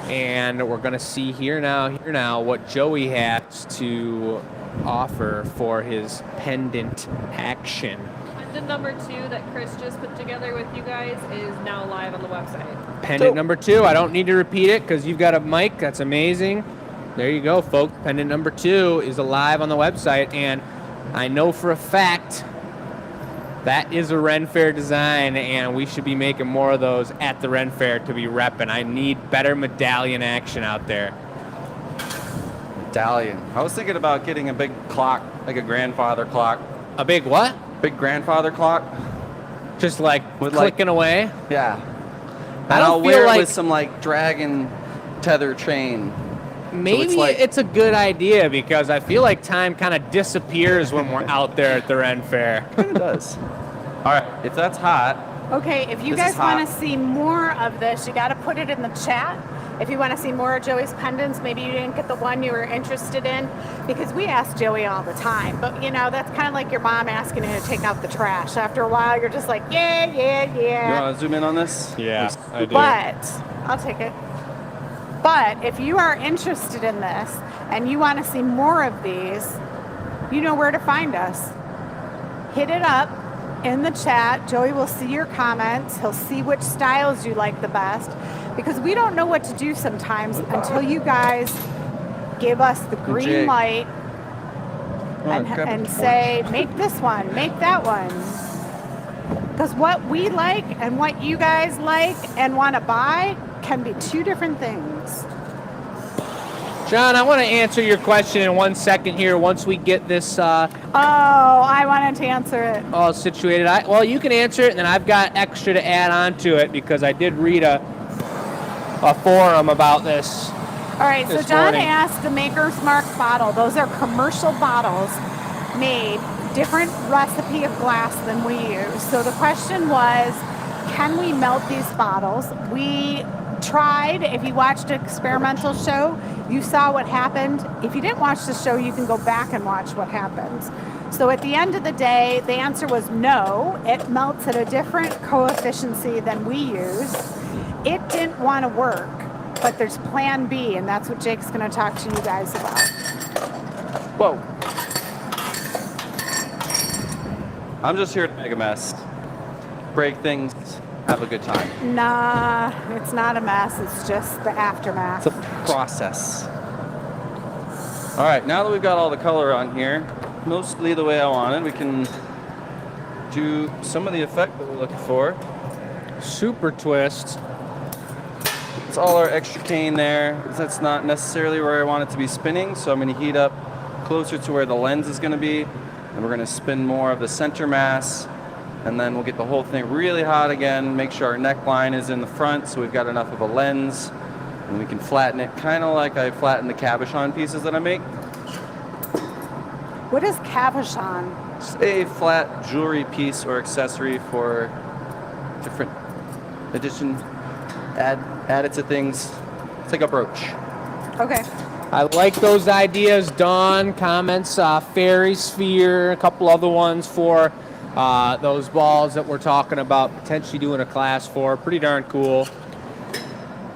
And we're going to see here now what Joey has to offer for his pendant action. Pendant number 2 that Chris just put together with you guys is now live on the website. Pendant number 2, I don't need to repeat it because you've got a mic. That's amazing. There you go, folks. Pendant number 2 is alive on the website, and I know for a fact that is a Ren Fair design, and we should be making more of those at the Ren Fair to be repping. I need better medallion action out there. Medallion. I was thinking about getting a big clock, like a grandfather clock. A big what? Big grandfather clock. Just like With, clicking away? Yeah. And I don't I'll feel wear like- it with some like dragon tether chain. Maybe like- it's a good idea because I feel like time kind of disappears when we're out there at the Ren Fair. It does. All right, if that's hot, Okay, if you This guys is hot. want to see more of this, you got to put it in the chat. If you want to see more of Joey's pendants, maybe you didn't get the one you were interested in, because we ask Joey all the time. But, you know, that's kind of like your mom asking you to take out the trash. After a while, you're just like, yeah, yeah, you yeah. want to zoom in on this? Yeah, I do. But, I'll take it. But if you are interested in this and you want to see more of these, you know where to find us. Hit it up in the chat. Joey will see your comments. He'll see which styles you like the best, because we don't know what to do sometimes until you guys give us the green Jake. light Come on, grab and a say, make this one, make that one. Because what we like and what you guys like and want to buy can be two different things. John, I want to answer your question in 1 second here once we get this Oh, I wanted to answer it. all situated. Well, you can answer it, and then I've got extra to add on to it because I did read a forum about this. All right, so This John morning. asked the Maker's Mark bottle. Those are commercial bottles made, different recipe of glass than we use. So the question was, can we melt these bottles? We tried. If you watched an experimental show, you saw what happened. If you didn't watch the show, you can go back and watch what happens. So at the end of the day, the answer was no. It melts at a different coefficient than we use. It didn't want to work, but there's plan B, and that's what Jake's going to talk to you guys about. Whoa. I'm just here to make a mess. Break things, have a good time. Nah, it's not a mess. It's just the aftermath. It's a process. All right, now that we've got all the color on here, mostly the way I wanted, we can do some of the effect that we're looking for. Super twist. It's all our extra cane there. That's not necessarily where I want it to be spinning, so I'm going to heat up closer to where the lens is going to be, and we're going to spin more of the center mass, and then we'll get the whole thing really hot again, make sure our neckline is in the front so we've got enough of a lens, and we can flatten it kind of like I flatten the cabochon pieces that I make. What is cabochon? It's a flat jewelry piece or accessory for different addition, add it to things. It's like a brooch. Okay. I like those ideas. Dawn comments, fairy sphere, a couple other ones for those balls that we're talking about potentially doing a class for. Pretty darn cool.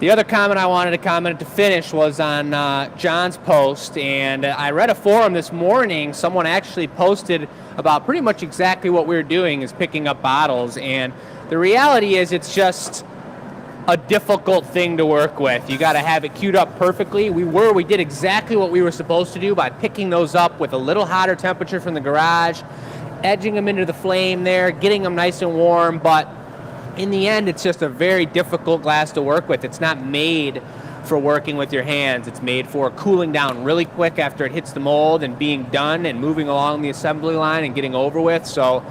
The other comment I wanted to comment to finish was on John's post, and I read a forum this morning. Someone actually posted about pretty much exactly what we're doing is picking up bottles, and the reality is it's just a difficult thing to work with. You got to have it queued up perfectly. We did exactly what we were supposed to do by picking those up with a little hotter temperature from the garage, edging them into the flame there, getting them nice and warm, but in the end, it's just a very difficult glass to work with. It's not made for working with your hands. It's made for cooling down really quick after it hits the mold and being done and moving along the assembly line and getting over with. So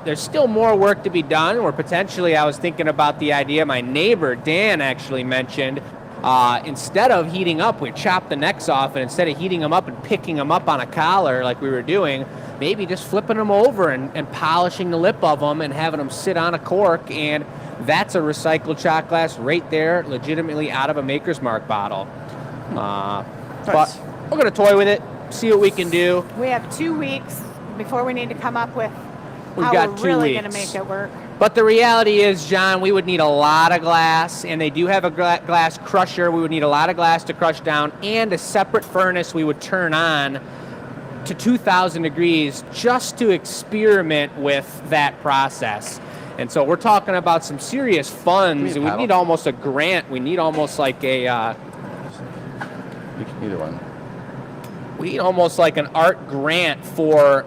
there's still more work to be done, or potentially I was thinking about the idea my neighbor Dan actually mentioned. Instead of heating up, we chop the necks off, and instead of heating them up and picking them up on a collar like we were doing, maybe just flipping them over and polishing the lip of them and having them sit on a cork, and that's a recycled shot glass right there, legitimately out of a Maker's Mark bottle. But we're going to toy with it, see what we can do. We have 2 weeks before we need to come up with We've how got we're 2 really weeks. going to make it work. But the reality is, John, we would need a lot of glass, and they do have a glass crusher. We would need a lot of glass to crush down, and a separate furnace we would turn on to 2,000 degrees just to experiment with that process. And so we're talking about some serious funds, and we need almost a grant. We need almost like a... Either one. We need almost like an art grant for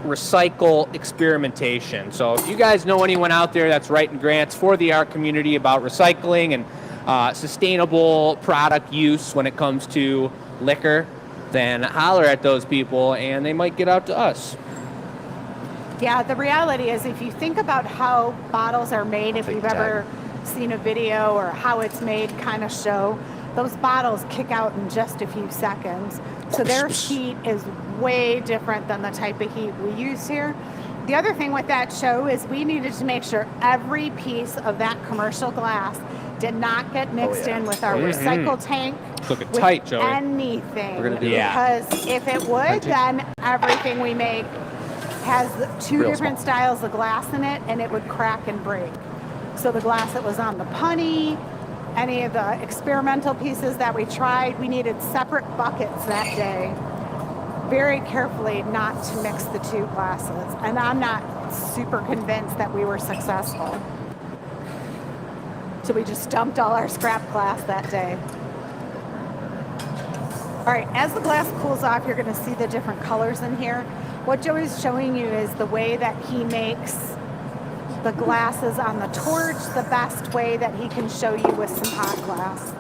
recycle experimentation. So if you guys know anyone out there that's writing grants for the art community about recycling and sustainable product use when it comes to liquor, then holler at those people and they might get out to us. Yeah, the reality is if you think about how bottles are made, if you've ever seen a video or how it's made kind of show, those bottles kick out in just a few seconds. So their heat is way different than the type of heat we use here. The other thing with that show is we needed to make sure every piece of that commercial glass did not get mixed in with our recycle tank. Look at tight, Joey. Anything. We're gonna do because if it would, then everything we make has two different styles of glass in it, and it would crack and break. So the glass that was on the punny, any of the experimental pieces that we tried, we needed separate buckets that day, very carefully not to mix the two glasses. And I'm not super convinced that we were successful. So we just dumped all our scrap glass that day. All right, as the glass cools off, you're gonna see the different colors in here. What Joey's showing you is the way that he makes the glasses on the torch the best way that he can show you with some hot glass.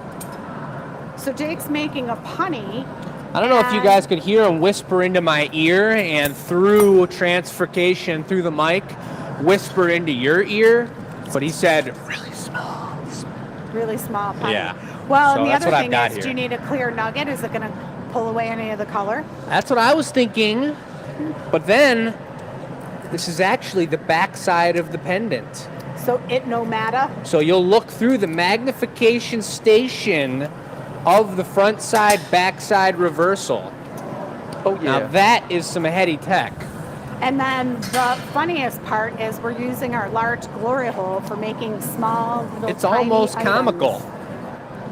So Jake's making a punny. I don't know if you guys could hear him whisper into my ear and through transferication through the mic, whisper into your ear, but he said really small. Really small punny. Yeah. Well, So and the that's other what I've thing got is, here. do you need a clear nugget? Is it gonna pull away any of the color? That's what I was thinking. But then, this is actually the backside of the pendant. So it no matter. So you'll look through the magnification station of the front side, backside reversal. Oh, yeah. Now that is some heady tech. And then the funniest part is we're using our large glory hole for making small little It's tiny almost items. comical.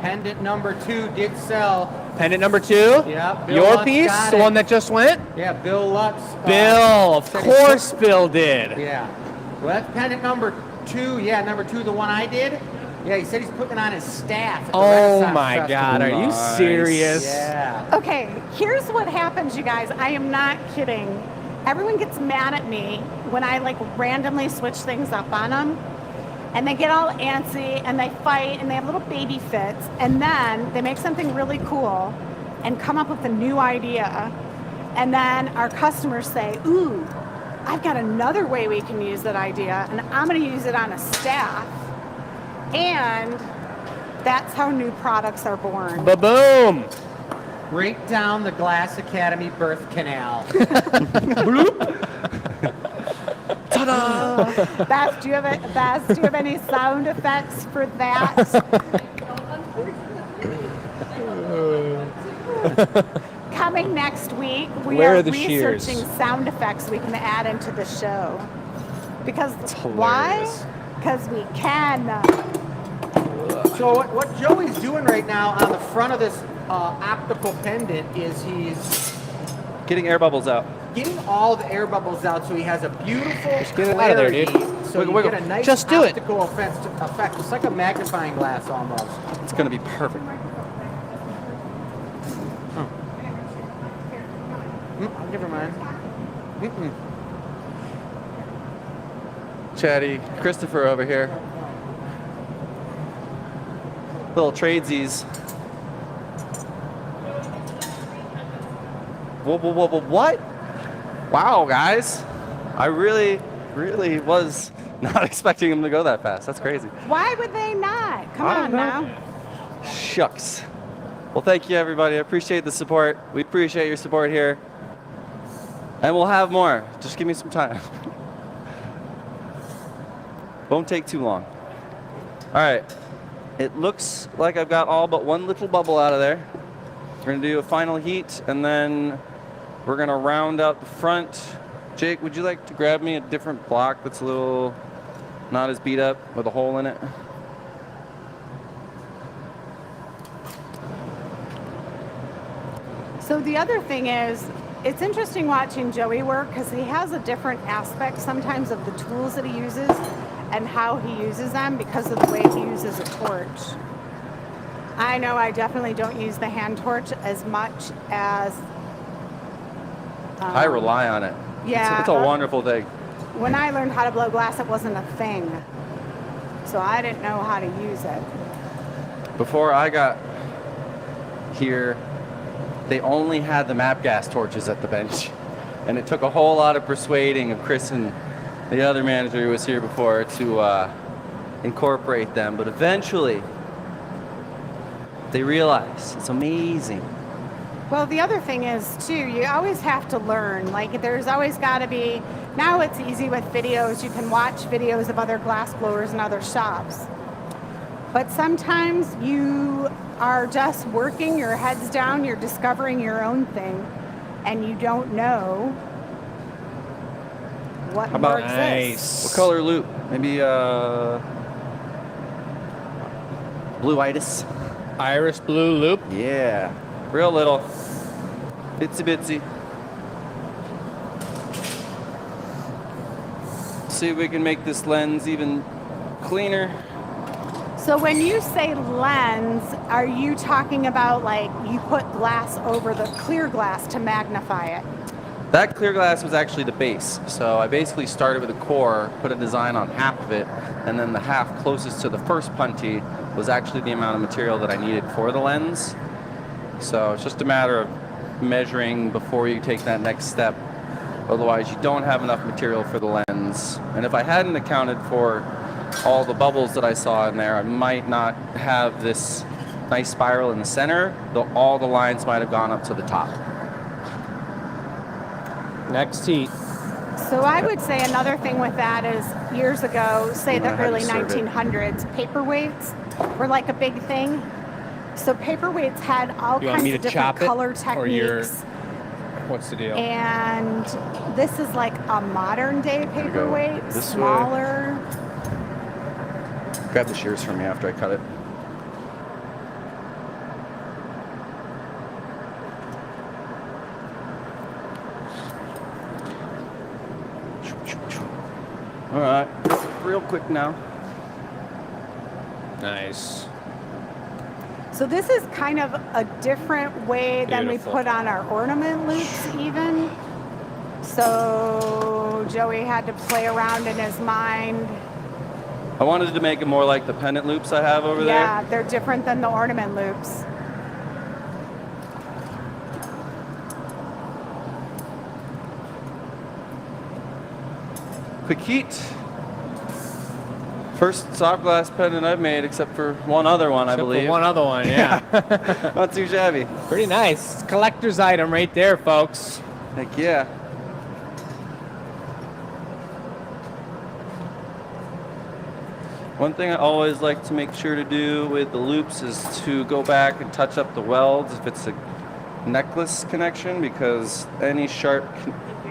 Pendant number 2 did sell. Pendant number 2? Yeah, Bill Your Lutz piece? got The it. one that just went? Yeah, Bill Lutz. Bill, of said he course put- Bill did. Yeah. Well, that's pendant number 2. Yeah, number 2, the one I did. Yeah, he said he's putting it on his staff at the Oh Renaissance my Festival. God, are you Nice. serious? Yeah. Okay, here's what happens, you guys. I am not kidding. Everyone gets mad at me when I like randomly switch things up on them. And they get all antsy and they fight and they have little baby fits. And then they make something really cool and come up with a new idea. And then our customers say, ooh, I've got another way we can use that idea. And I'm going to use it on a staff. And that's how new products are born. Ba-boom! Break down the Glass Academy birth canal. Ta-da! Beth, do you have any sound effects for that? Coming next week, we Where are are the shears? researching sound effects we can add into the show. Because why? hilarious. Because we can. So what Joey's doing right now on the front of this optical pendant is he's Getting air bubbles out. getting all the air bubbles out so he has a beautiful Just get it out of there, dude. clarity. So Wiggle, you wiggle. get a nice Just do it. optical effect. It's like a magnifying glass almost. It's going to be perfect. I'll give her mine. Chatty Christopher over here. little tradesies. What? Wow, guys. I really was not expecting them to go that fast. That's crazy. Why would they not? Come I on don't know. now. Shucks. Well, thank you, everybody. I appreciate the support. We appreciate your support here. And we'll have more. Just give me some time. Won't take too long. All right. It looks like I've got all but one little bubble out of there. We're going to do a final heat, and then we're going to round out the front. Jake, would you like to grab me a different block that's a little not as beat up with a hole in it? So the other thing is, it's interesting watching Joey work because he has a different aspect sometimes of the tools that he uses and how he uses them because of the way he uses a torch. I know I definitely don't use the hand torch as much as... I rely on it. Yeah. It's a wonderful thing. When I learned how to blow glass, it wasn't a thing. So I didn't know how to use it. Before I got here, they only had the map gas torches at the bench. And it took a whole lot of persuading of Chris and the other manager who was here before to incorporate them. But eventually, they realized it's amazing. Well, the other thing is, too, you always have to learn. Like, there's always got to be... Now it's easy with videos. You can watch videos of other glass blowers in other shops. But sometimes you are just working, your head's down, you're discovering your own thing, and you don't know what How about more exists. what color loop? Maybe blue itis. Iris blue loop. Yeah, real little, bitsy bitsy. See if we can make this lens even cleaner. So when you say lens, are you talking about like you put glass over the clear glass to magnify it? That clear glass was actually the base. So I basically started with a core, put a design on half of it, and then the half closest to the first punty was actually the amount of material that I needed for the lens. So it's just a matter of measuring before you take that next step. Otherwise, you don't have enough material for the lens. And if I hadn't accounted for all the bubbles that I saw in there, I might not have this nice spiral in the center, though all the lines might have gone up to the top. Next heat. So I would say another thing with that is years ago, say the I had to early serve it. 1900s, paperweights were like a big thing. So paperweights had all You want kinds me of to different chop it, color or you're- techniques. What's the deal? And this is like a modern day we go. paperweight, This way. smaller. Grab the shears from me after I cut it. All right, real quick now. Nice. So this is kind of a different way than we Beautiful. put on our ornament loops even. So Joey had to play around in his mind. I wanted to make it more like the pendant loops I have over Yeah, they're different than the ornament loops. there. Quick heat. First soft glass pendant I've made, except for one other one, I Except for believe. one other one, yeah. Not too shabby. Pretty nice. Collector's item right there, folks. Heck yeah. One thing I always like to make sure to do with the loops is to go back and touch up the welds if it's a necklace connection, because any sharp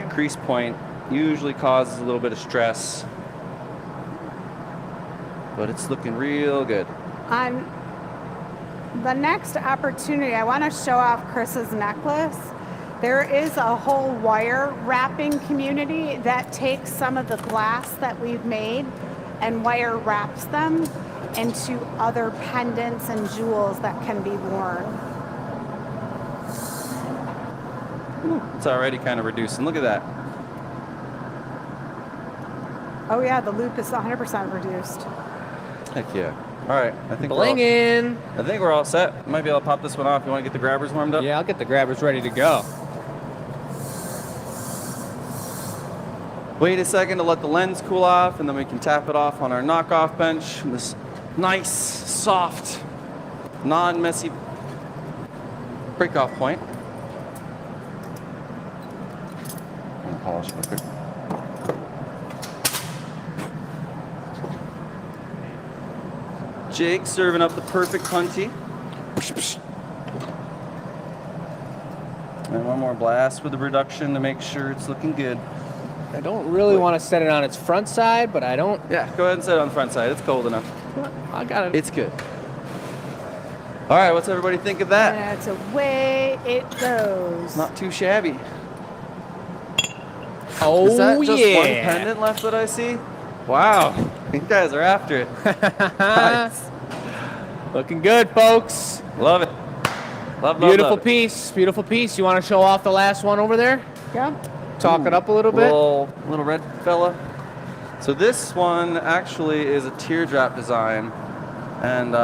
crease point usually causes a little bit of stress. But it's looking real good. On the next opportunity, I want to show off Chris's necklace. There is a whole wire wrapping community that takes some of the glass that we've made and wire wraps them into other pendants and jewels that can be worn. It's already kind of reducing. Look at that. Oh yeah, the loop is 100% reduced. Heck yeah. All right, I think Blinging. I think we're all set. Might be able to pop this one off. You want to get the grabbers warmed up? Yeah, I'll get the grabbers ready to go. Wait a second to let the lens cool off, and then we can tap it off on our knockoff bench. This nice, soft, non-messy break-off point. I'm gonna polish it real quick. Jake serving up the perfect hunty. And one more blast with the reduction to make sure it's looking good. I don't really want to set it on its front side, but I don't. Yeah, go ahead and set it on the front side. It's cold enough. I got it. It's good. All right, what's everybody think of that? That's away it goes. Not too shabby. Oh, Is that just yeah. one pendant left that I see? Wow, you guys are after it. Nice. Looking good, folks. Love it. Love, Beautiful love it. piece. Beautiful piece. You want to show off the last one over there? Yeah. Talk it up a little bit. Little red fella. So this one actually is a teardrop design, and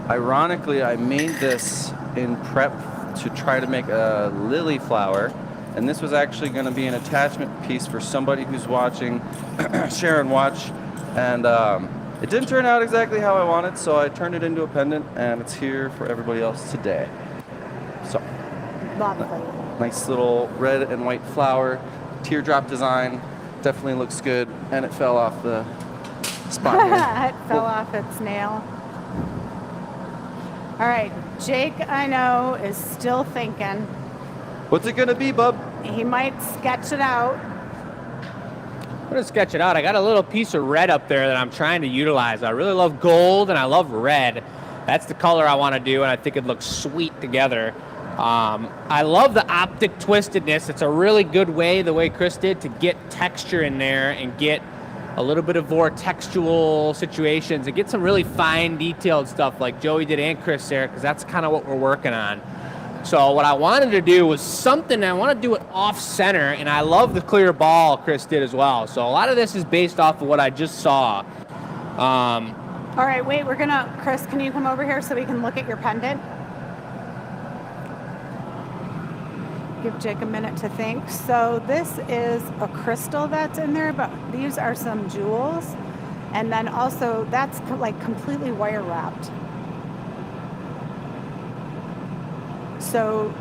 ironically, I made this in prep to try to make a lily flower, and this was actually going to be an attachment piece for somebody who's watching Sharon watch, and it didn't turn out exactly how I wanted, so I turned it into a pendant, and it's here for everybody else today. So. Lovely. Nice little red and white flower, teardrop design. Definitely looks good, and it fell off the spot here. It fell off its nail. All right, Jake, I know, is still thinking. What's it gonna be, bub? He might sketch it out. I'm going to sketch it out. I got a little piece of red up there that I'm trying to utilize. I really love gold, and I love red. That's the color I want to do, and I think it looks sweet together. I love the optic twistedness. It's a really good way, the way Chris did, to get texture in there and get a little bit of more textual situations and get some really fine detailed stuff like Joey did and Chris there, because that's kind of what we're working on. So what I wanted to do was something, I want to do it off center, and I love the clear ball Chris did as well. So a lot of this is based off of what I just saw. All right, wait, Chris, can you come over here so we can look at your pendant? Give Jake a minute to think. So this is a crystal that's in there, but these are some jewels. And then also that's like completely wire wrapped. So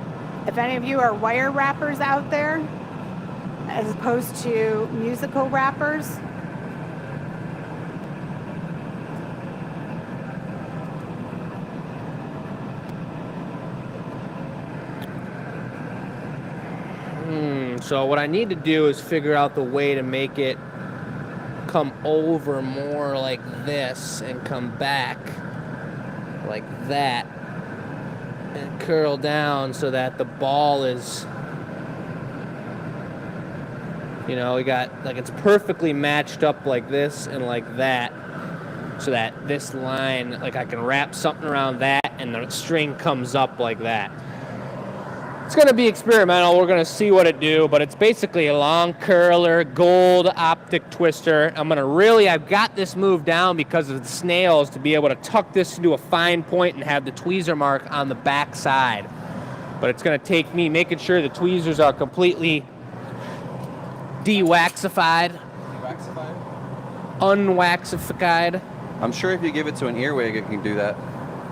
if any of you are wire wrappers out there, as opposed to musical wrappers, So what I need to do is figure out the way to make it come over more like this and come back like that and curl down so that the ball is, you know, we got, like, it's perfectly matched up like this and like that, so that this line, like, I can wrap something around that and the string comes up like that. It's going to be experimental. We're going to see what it do, but it's basically a long curler, gold optic twister. I've got this moved down because of the snails to be able to tuck this into a fine point and have the tweezer mark on the back side. But it's going to take me making sure the tweezers are completely de-waxified. Unwaxified. I'm sure if you give it to an earwig, it can do that.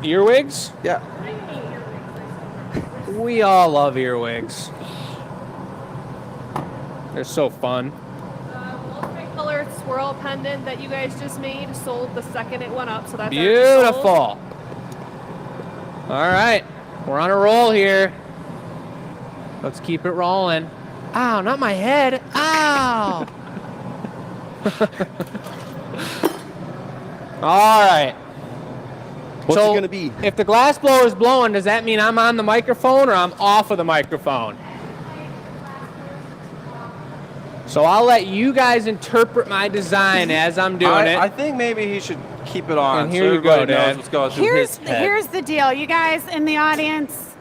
Earwigs? Yeah. We all love earwigs. They're so fun. Multi-color swirl pendant that you guys just made sold the second it went up, so that's beautiful. All right, we're on a roll here. Let's keep it rolling. Ow, not my head. Ow. All right. What's it gonna be? If the glass blower is blowing, does that mean I'm on the microphone or I'm off of the microphone? So I'll let you guys interpret my design as I'm doing it. I think maybe he should keep it on. And here so you go, everybody knows Dad. what's going through his head. Here's the deal. You guys in the audience,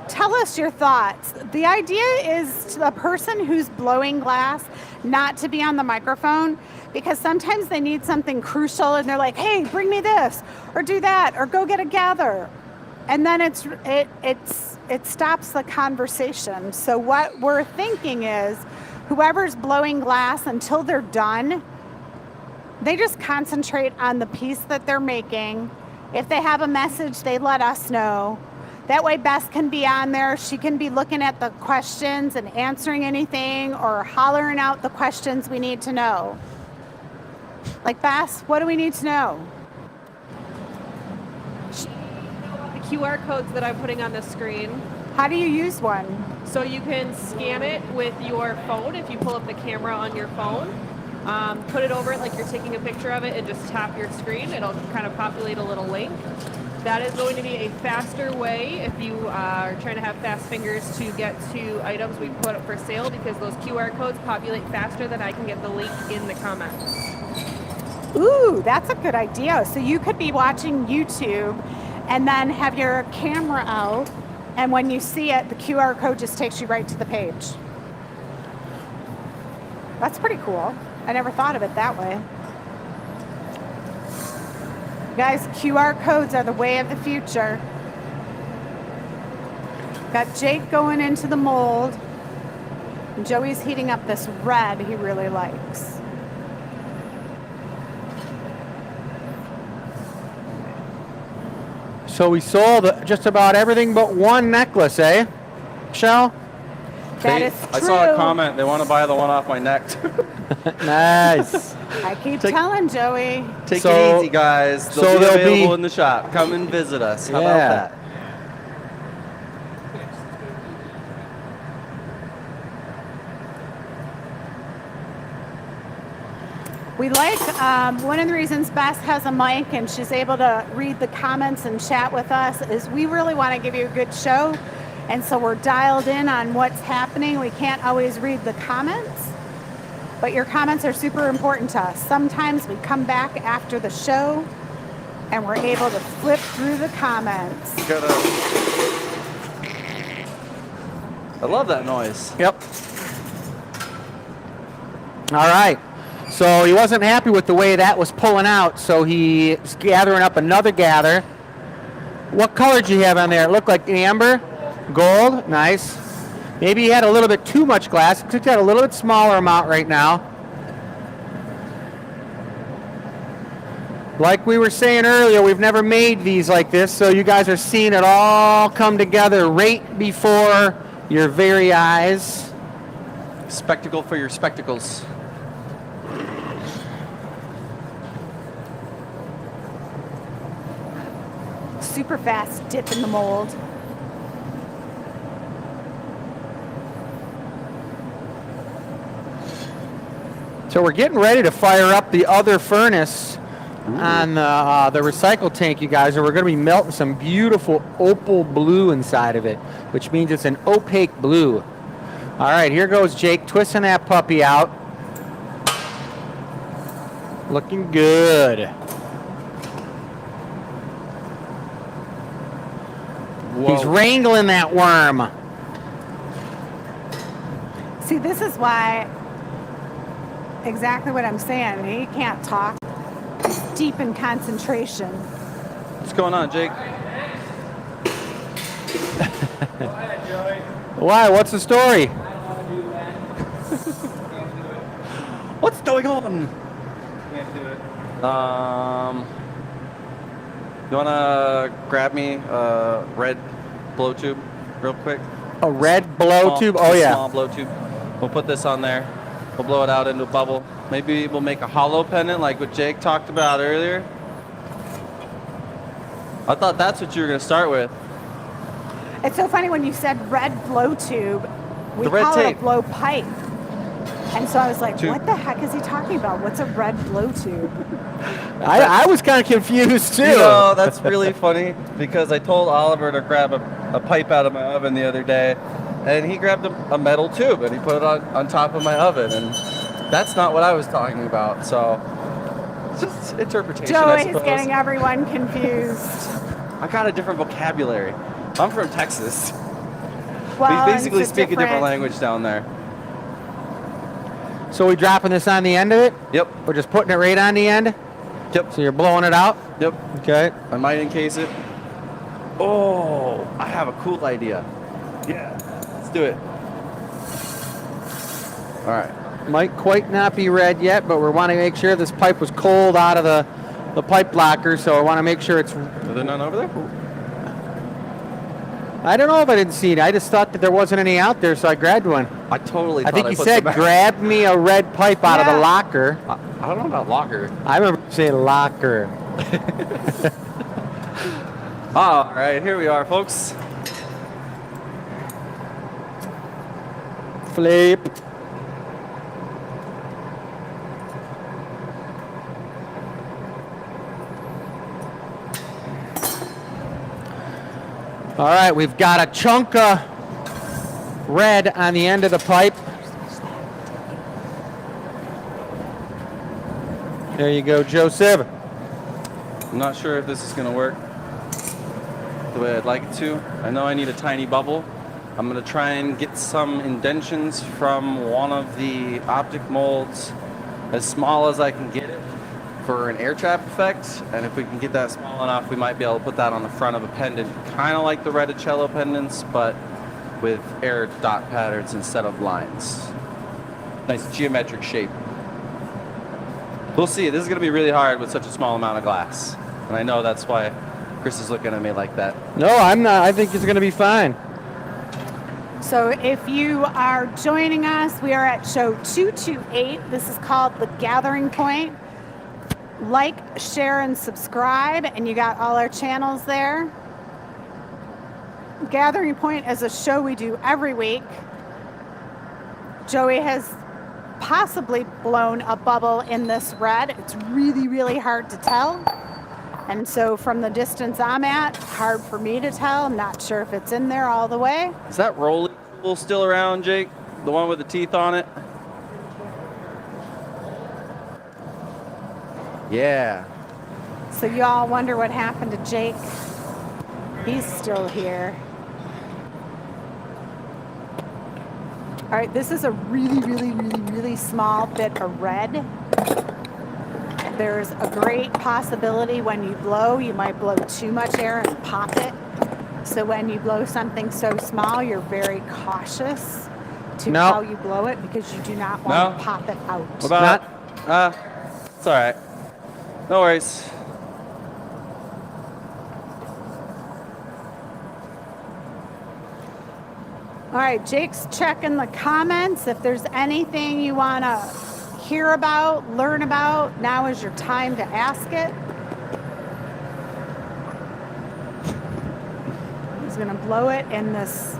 tell us your thoughts. The idea is to the person who's blowing glass not to be on the microphone. because sometimes they need something crucial and they're like, hey, bring me this or do that or go get a gather. And then it stops the conversation. So what we're thinking is whoever's blowing glass until they're done, they just concentrate on the piece that they're making. If they have a message, they let us know. That way Bess can be on there. She can be looking at the questions and answering anything or hollering out the questions we need to know. Like, Bess, what do we need to know? The QR codes that I'm putting on the screen. How do you use one? So you can scan it with your phone if you pull up the camera on your phone. Put it over it like you're taking a picture of it and just tap your screen. It'll kind of populate a little link. That is going to be a faster way if you are trying to have fast fingers to get to items we put up for sale, because those QR codes populate faster than I can get the link in the comments. Ooh, that's a good idea. So you could be watching YouTube and then have your camera out, and when you see it, the QR code just takes you right to the page. That's pretty cool. I never thought of it that way. Guys, QR codes are the way of the future. Got Jake going into the mold. And Joey's heating up this red he really likes. So we sold just about everything but one necklace, eh, Michelle? That is true. I saw a comment. They want to buy the one off my neck. Nice. I keep telling Joey. Take it easy, guys. They'll be available in the shop. Come and visit us. How about that? We like, one of the reasons Bess has a mic and she's able to read the comments and chat with us is we really want to give you a good show. And so we're dialed in on what's happening. We can't always read the comments, but your comments are super important to us. Sometimes we come back after the show and we're able to flip through the comments. I love that noise. Yep. All right. So he wasn't happy with the way that was pulling out, so he's gathering up another gather. What color did you have on there? It looked like amber, gold, nice. Maybe he had a little bit too much glass. He took out a little bit smaller amount right now. Like we were saying earlier, we've never made these like this, so you guys are seeing it all come together right before your very eyes. Spectacle for your spectacles. Super fast dip in the mold. So we're getting ready to fire up the other furnace on the recycle tank, you guys, and we're going to be melting some beautiful opal blue inside of it, which means it's an opaque blue. All right, here goes Jake twisting that puppy out. Looking good. Whoa. He's wrangling that worm. See, this is why, exactly what I'm saying. He can't talk. He's deep in concentration. What's going on, Jake? Why? What's the story? What's going on? Can't do it. You wanna grab me a red blow tube real quick? A red blow tube? Oh, yeah. Small blow tube. We'll put this on there. We'll blow it out into a bubble. Maybe we'll make a hollow pendant like what Jake talked about earlier. I thought that's what you were gonna start with. It's so funny when you said red blow tube, we The red call tape. it a blow pipe. And so I was like, Tube. what the heck is he talking about? What's a red blow tube? I was kind of confused, too. You know, that's really funny because I told Oliver to grab a pipe out of my oven the other day, and he grabbed a metal tube and he put it on top of my oven, and that's not what I was talking about. So it's just interpretation, I Joey's suppose. getting everyone confused. I got a different vocabulary. I'm from Texas. Well, We basically it's speak a different language down there. So we dropping this on the end of it? Yep. We're just putting it right on the end? Yep. So you're blowing it out? Yep. Okay. I might encase it. Oh, I have a cool idea. Yeah. Let's do it. All right. Might quite not be red yet, but we want to make sure this pipe was cold out of the pipe blocker, so I want to make sure it's... Are there none over there? I don't know if I didn't see it. I just thought that there wasn't any out there, so I grabbed one. I totally I thought think you put said, some- grab me a red pipe out of the Yeah. locker. I don't know about locker. I remember saying locker. All right, here we are, folks. Flip. All right, we've got a chunk of red on the end of the pipe. There you go, Joseph. I'm not sure if this is going to work the way I'd like it to. I know I need a tiny bubble. I'm going to try and get some indentions from one of the optic molds as small as I can get it for an air trap effect. And if we can get that small enough, we might be able to put that on the front of a pendant, kind of like the reticello pendants, but with air dot patterns instead of lines. Nice geometric shape. We'll see. This is going to be really hard with such a small amount of glass. And I know that's why Chris is looking at me like that. No, I'm not. I think it's going to be fine. So if you are joining us, we are at show 228. This is called The Gathering Point. Like, share, and subscribe, and you got all our channels there. Gathering Point is a show we do every week. Joey has possibly blown a bubble in this red. It's really, really hard to tell. And so from the distance I'm at, hard for me to tell. I'm not sure if it's in there all the way. Is that rolly tool still around, Jake? The one with the teeth on it? Yeah. So you all wonder what happened to Jake. He's still here. All right, this is a really, really, really, really small bit of red. There's a great possibility when you blow, you might blow too much air and pop it. So when you blow something so small, you're very cautious to No. how you blow it because you do not want No. to pop it out. What about? It's all right. No worries. All right, Jake's checking the comments. If there's anything you want to hear about, learn about, now is your time to ask it. He's going to blow it in this,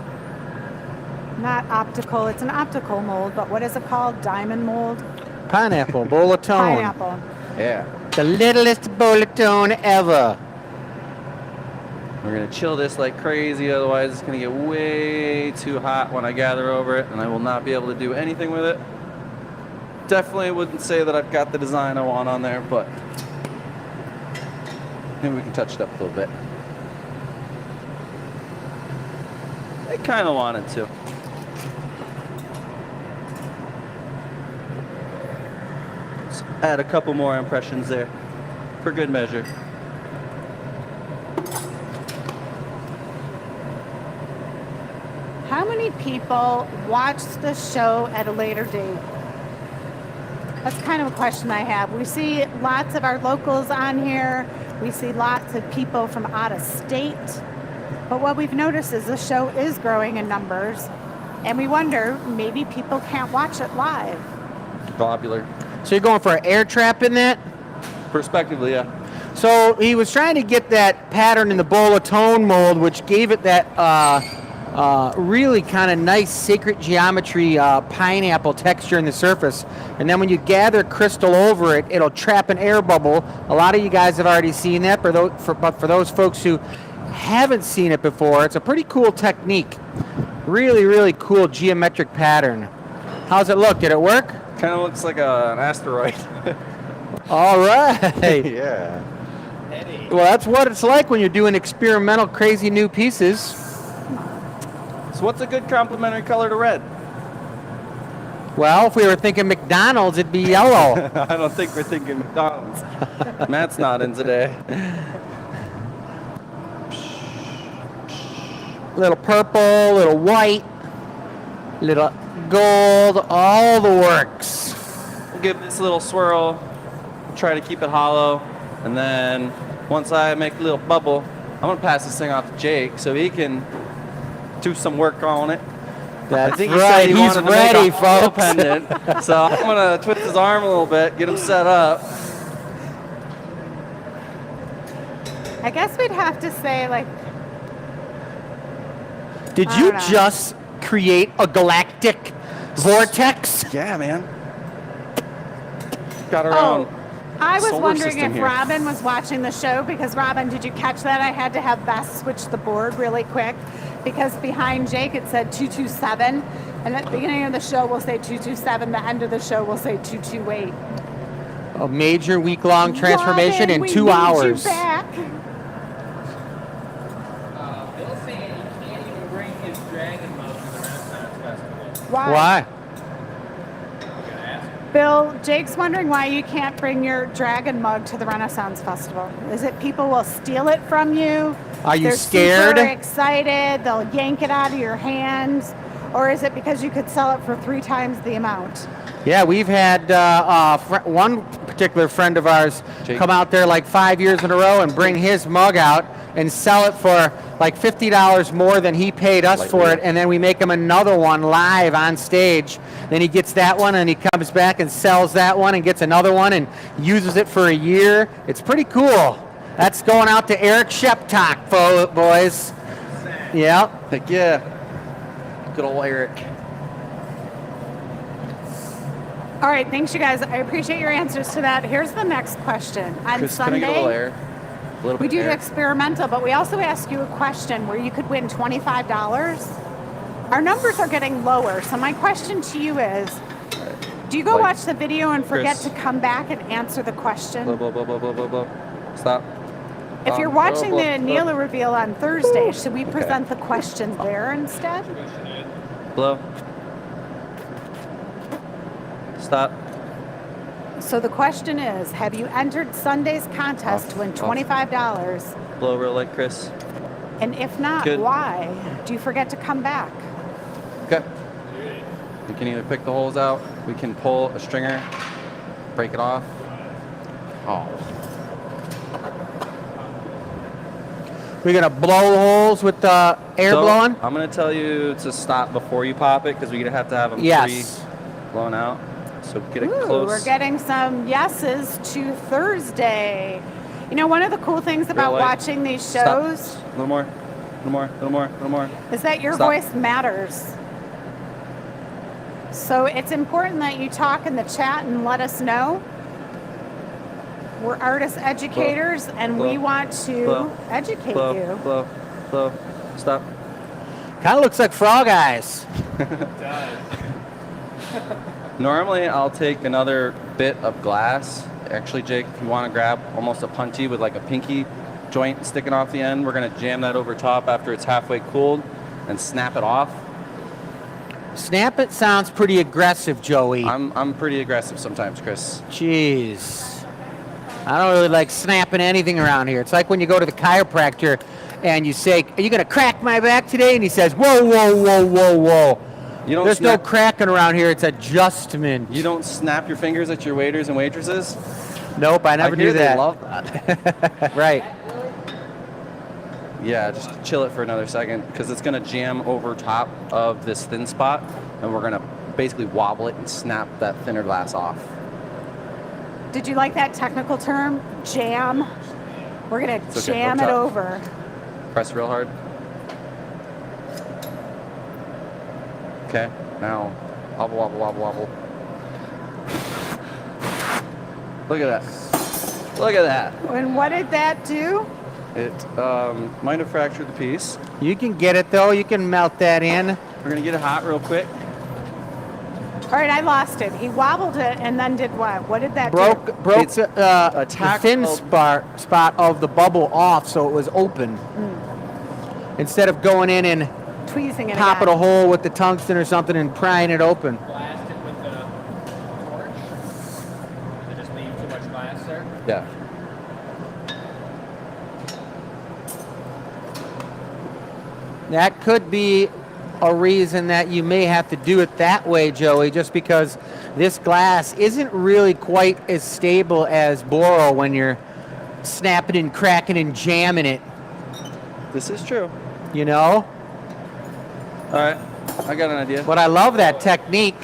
not optical, it's an optical mold, but what is it called? Diamond mold? Pineapple, bowl of tone. Pineapple. Yeah. The littlest bowl of tone ever. We're going to chill this like crazy, otherwise it's going to get way too hot when I gather over it, and I will not be able to do anything with it. Definitely wouldn't say that I've got the design I want on there, but maybe we can touch it up a little bit. I kind of wanted to. Let's add a couple more impressions there for good measure. How many people watch the show at a later date? That's kind of a question I have. We see lots of our locals on here. We see lots of people from out of state. But what we've noticed is the show is growing in numbers. And we wonder, maybe people can't watch it live. Popular. So you're going for an air trap in that? Perspectively, yeah. So he was trying to get that pattern in the bowl of tone mold, which gave it that really kind of nice sacred geometry pineapple texture in the surface. And then when you gather crystal over it, it'll trap an air bubble. A lot of you guys have already seen that, but for those folks who haven't seen it before, it's a pretty cool technique. Really, really cool geometric pattern. How's it look? Did it work? Kind of looks like an asteroid. All right. Yeah. Well, that's what it's like when you're doing experimental, crazy new pieces. So what's a good complementary color to red? Well, if we were thinking McDonald's, it'd be yellow. I don't think we're thinking McDonald's. Matt's not in today. Little purple, little white, little gold, all the works. We'll give this a little swirl. Try to keep it hollow. And then once I make a little bubble, I'm going to pass this thing off to Jake so he can do some work on it. That's I think right. he He's wanted to ready, make a hollow folks. pendant. So I'm going to twist his arm a little bit, get him set up. I guess we'd have to say, like, Did I you don't know. just create a galactic vortex? Yeah, man. Got our oh, own. I was solar wondering system if here. Robin was watching the show, because Robin, did you catch that? I had to have Beth switch the board really quick because behind Jake it said 227, and at the beginning of the show we'll say 227, the end of the show we'll say 228. A major week-long transformation Robin, in we 2 need hours. You back. Bill's saying he can't even bring his dragon mode to the Renaissance Festival. Why? Bill, Jake's wondering why you can't bring your dragon mug to the Renaissance Festival. Is it people will steal it from you? Are you They're scared? super excited. They'll yank it out of your hands. Or is it because you could sell it for 3 times the amount? Yeah, we've had one particular friend of ours Jake. come out there like 5 years in a row and bring his mug out and sell it for like $50 more than he paid us for Lightweight. it, and then we make him another one live on stage. Then he gets that one and he comes back and sells that one and gets another one and uses it for a year. It's pretty cool. That's going out to Eric Sheptock, boys. Yeah. Heck yeah. Good old Eric. All right, thanks you guys. I appreciate your answers to that. Here's the next question. On Chris, can I get a little Sunday, air? A little we bit do of the air. experimental, but we also ask you a question where you could win $25. Our numbers are getting lower, so my question to you is, do you go Like, watch the video and forget Chris. to come back and answer the question? Blow, blow, blow, blow, blow, blow, blow. Stop. If you're Blow, watching blow, the blow. Neela reveal on Thursday, should we present the question there instead? Blow. Stop. So the question is, have you entered Sunday's contest to win Off. $25? Blow real light, Chris. And if not, Good. why? Do you forget to come back? Okay. We can either pick the holes out, we can pull a stringer, break it off. Oh. We're going to blow the holes with the air So, blowing? I'm going to tell you to stop before you pop it because we're going to have to have them Yes. blown out. So get it Ooh, close. we're getting some yeses to Thursday. You know, one of the cool things about light. watching these Stop. shows A little more. A little more. A little more. A little more. is that your Stop. voice matters. So it's important that you talk in the chat and let us know. We're artist educators and we Blow. want to Blow. educate Blow. you. Blow. Blow. Stop. Kind of looks like Frog Eyes. Normally, I'll take another bit of glass. Actually, Jake, if you want to grab almost a punchy with like a pinky joint sticking off the end, we're going to jam that over top after it's halfway cooled and snap it off. Snap it sounds pretty aggressive, Joey. I'm pretty aggressive sometimes, Chris. Jeez. I don't really like snapping anything around here. It's like when you go to the chiropractor and you say, "Are you going to crack my back today?" And he says, "Whoa, whoa, whoa, whoa, whoa." You don't There's snap, no cracking around here. It's adjustment. You don't snap your fingers at your waiters and waitresses. Nope, I never I hear do they that. love that. Right. Yeah, just chill it for another second because it's gonna jam over top of this thin spot, and we're gonna basically wobble it and snap that thinner glass off. Did you like that technical term? Jam. We're going It's to okay, jam up it top. over. Press real hard. Okay, now wobble, wobble, wobble, wobble. Look at that. Look at that. And what did that do? It might have fractured the piece. You can get it, though. You can melt that in. We're gonna get it hot real quick. All right, I lost it. He wobbled it and then did what? What did that do? Broke It's the a thin tactile- spot of the bubble off so it was open. Instead of going in and Tweezing it popping again. a hole with the tungsten or something and prying it open. Blast it with the Yeah. That could be a reason that you may have to do it that way, Joey, just because this glass isn't really quite as stable as boro when you're snapping and cracking and jamming it, This is true. you know? All right, I got an idea. But I love that technique.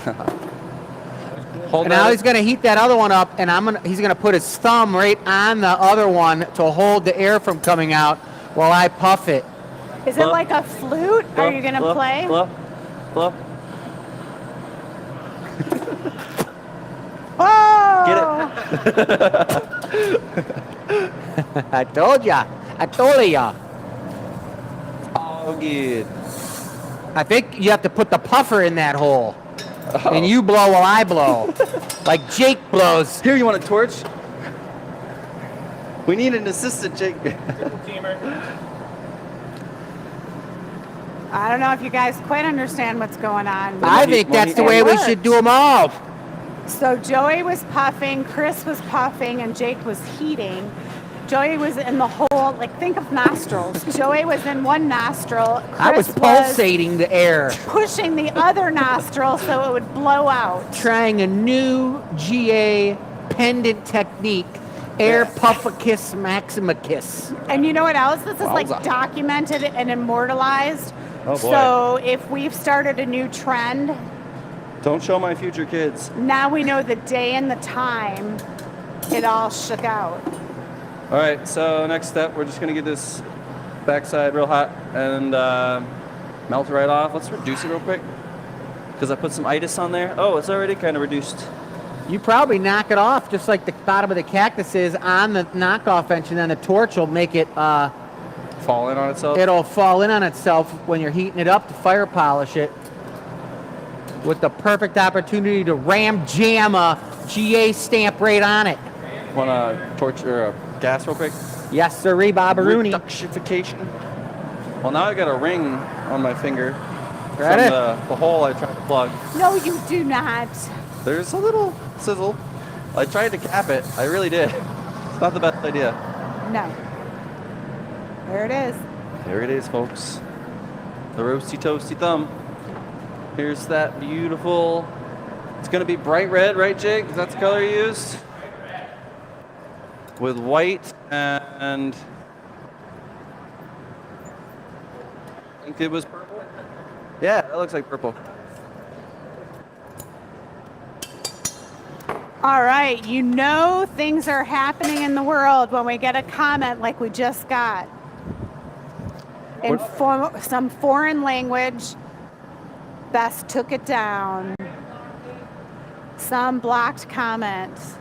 Hold And now that. he's gonna heat that other one up, and he's gonna put his thumb right on the other one to hold the air from coming out while I puff it. Is it like a flute? Are you going to play? Blow. Oh! I told ya. I told ya. Oh, good. I think you have to put the puffer in that hole. Oh. And you blow while I blow. Like Jake blows. Here, you want a torch? We need an assistant, Jake. I don't know if you guys quite understand what's going on. I think that's the way we should do them all. So Joey was puffing, Chris was puffing, and Jake was heating. Joey was in the whole, like, think of nostrils. Joey was in one nostril. Chris I was pulsating the air. pushing the other nostril so it would blow out. Trying a new GA pendant technique. Air Puffacus Maximacus. And you know what else? This is like Wowza. documented and immortalized. Oh, boy. So if we've started a new trend, Don't show my future kids. now we know the day and the time it all shook out. All right, so next step, we're just gonna get this backside real hot and melt it right off. Let's reduce it real quick because I put some itis on there. Oh, it's already kind of reduced. You probably knock it off just like the bottom of the cactus is on the knockoff bench, and then the torch will make it, Fall in on itself. it'll fall in on itself when you're heating it up to fire polish it. With the perfect opportunity to ram jam a GA stamp right on it. Want a torch or a gas real quick? Yes, sirree, Bobaroonie. Reductification. Well, now I got a ring on my finger Ready? from the hole I tried to plug. No, you do not. There's a little sizzle. I tried to cap it. I really did. It's not the best idea. No. There it is. There it is, folks. The roasty toasty thumb. Here's that beautiful. It's gonna be bright red, right, Jake? Is that the color you used? With white and I think it was purple. Yeah, that looks like purple. All right, you know things are happening in the world when we get a comment like we just got. In some foreign language, Bess took it down. Some blocked comments.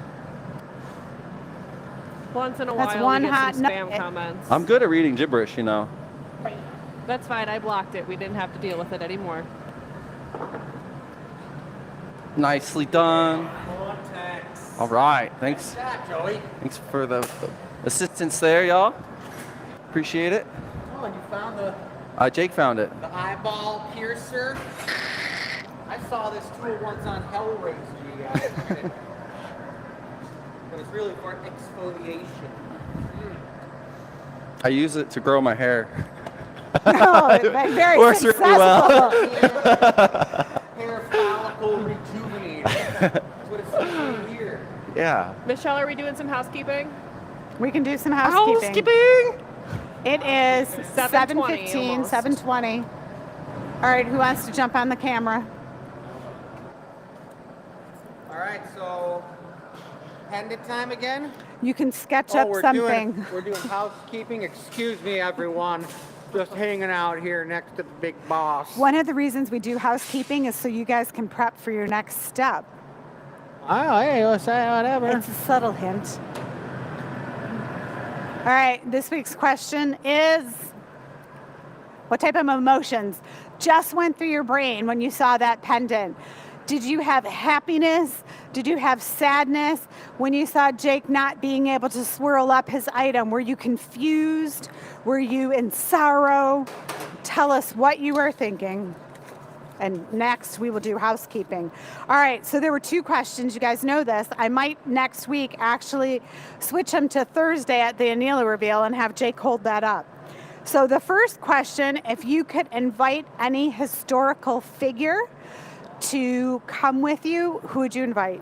Once in a That's while, one we get hot some spam nugget. comments. I'm good at reading gibberish, you know. That's fine. I blocked it. We didn't have to deal with it anymore. Nicely done. All right, thanks. Joey. Thanks for the assistance there, y'all. Appreciate it. Oh, and you found the Jake found it. eyeball piercer. I saw this tool once on Hellraiser, you guys. But it's really for exfoliation. I use it to grow my hair. Oh, very Works successful. really well. Hair follicle rejuvenator. That's what it's doing here. Yeah. Michelle, are we doing some housekeeping? We can do some housekeeping. It is 7:20 7:15, almost. 7:20. All right, who wants to jump on the camera? All right, so pendant time again. You can sketch up something. We're doing housekeeping. Excuse me, everyone. Just hanging out here next to the big boss. One of the reasons we do housekeeping is so you guys can prep for your next step. Oh, hey, let's say whatever. It's a subtle hint. All right, this week's question is, what type of emotions just went through your brain when you saw that pendant? Did you have happiness? Did you have sadness when you saw Jake not being able to swirl up his item? Were you confused? Were you in sorrow? Tell us what you were thinking. And next we will do housekeeping. All right, so there were 2 questions. You guys know this. I might next week actually switch them to Thursday at the Anila reveal and have Jake hold that up. So the first question, if you could invite any historical figure to come with you, who would you invite?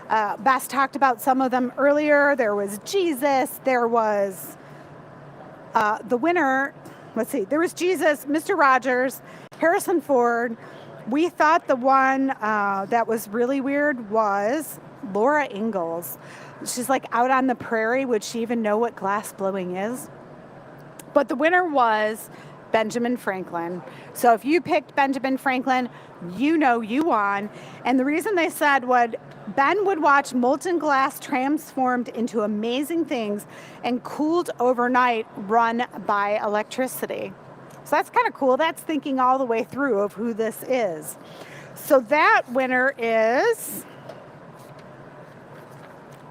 Bess talked about some of them earlier. There was Jesus, there was the winner, let's see, there was Jesus, Mr. Rogers, Harrison Ford. We thought the one that was really weird was Laura Ingalls. She's like out on the prairie. Would she even know what glass blowing is? But the winner was Benjamin Franklin. So if you picked Benjamin Franklin, you know you won. And the reason they said Ben would watch molten glass transformed into amazing things and cooled overnight, run by electricity. So that's kind of cool. That's thinking all the way through of who this is. So that winner is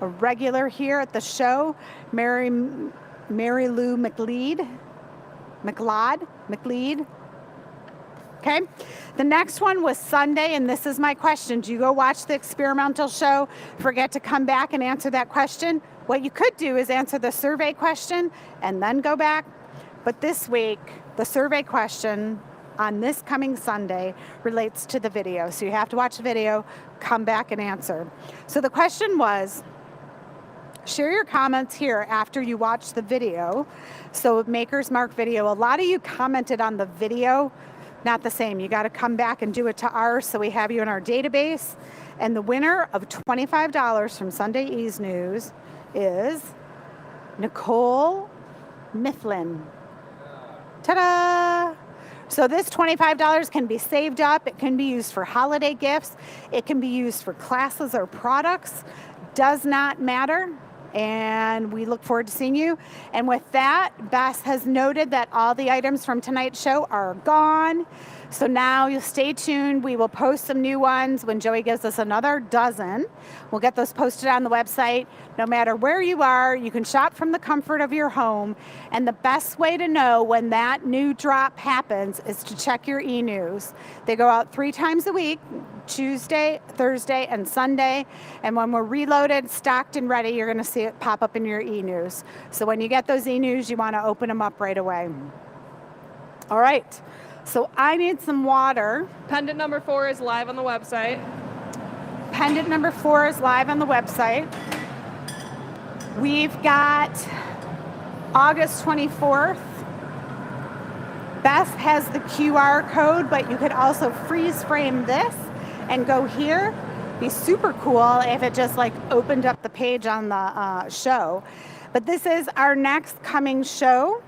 a regular here at the show, Mary Lou McLeod. Okay. The next one was Sunday, and this is my question. Do you go watch the experimental show, forget to come back and answer that question? What you could do is answer the survey question and then go back. But this week, the survey question on this coming Sunday relates to the video. So you have to watch the video, come back and answer. So the question was, share your comments here after you watch the video. So Maker's Mark video, a lot of you commented on the video, not the same. You got to come back and do it to ours so we have you in our database. And the winner of $25 from Sunday E's News is Nicole Mifflin. Ta-da! So this $25 can be saved up. It can be used for holiday gifts. It can be used for classes or products. Does not matter. And we look forward to seeing you. And with that, Bess has noted that all the items from tonight's show are gone. So now you'll stay tuned. We will post some new ones when Joey gives us another dozen. We'll get those posted on the website. No matter where you are, you can shop from the comfort of your home. And the best way to know when that new drop happens is to check your e-news. They go out 3 times a week, Tuesday, Thursday, and Sunday. And when we're reloaded, stocked, and ready, you're going to see it pop up in your e-news. So when you get those e-news, you want to open them up right away. All right. So I need some water. Pendant number 4 is live on the website. Pendant number 4 is live on the website. We've got August 24th. Beth has the QR code, but you could also freeze frame this and go here. Be super cool if it just like opened up the page on the show. But this is our next coming show.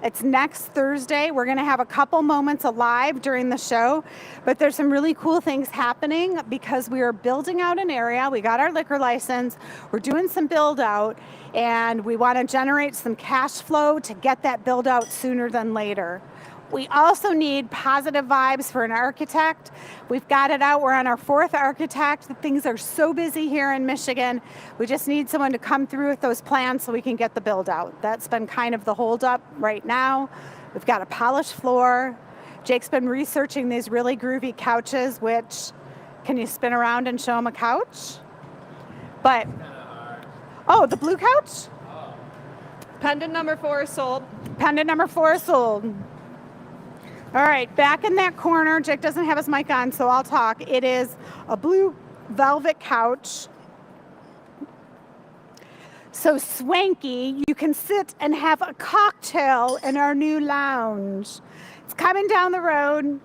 It's next Thursday. We're going to have a couple moments alive during the show, but there's some really cool things happening because we are building out an area. We got our liquor license. We're doing some build out, and we want to generate some cash flow to get that build out sooner than later. We also need positive vibes for an architect. We've got it out. We're on our 4th architect. Things are so busy here in Michigan. We just need someone to come through with those plans so we can get the build out. That's been kind of the holdup right now. We've got a polished floor. Jake's been researching these really groovy couches, which, can you spin around and show him a couch? But, oh, the blue couch? Pendant number 4 is sold. Pendant number 4 is sold. All right, back in that corner, Jake doesn't have his mic on, so I'll talk. It is a blue velvet couch. So swanky, you can sit and have a cocktail in our new lounge. It's coming down the road.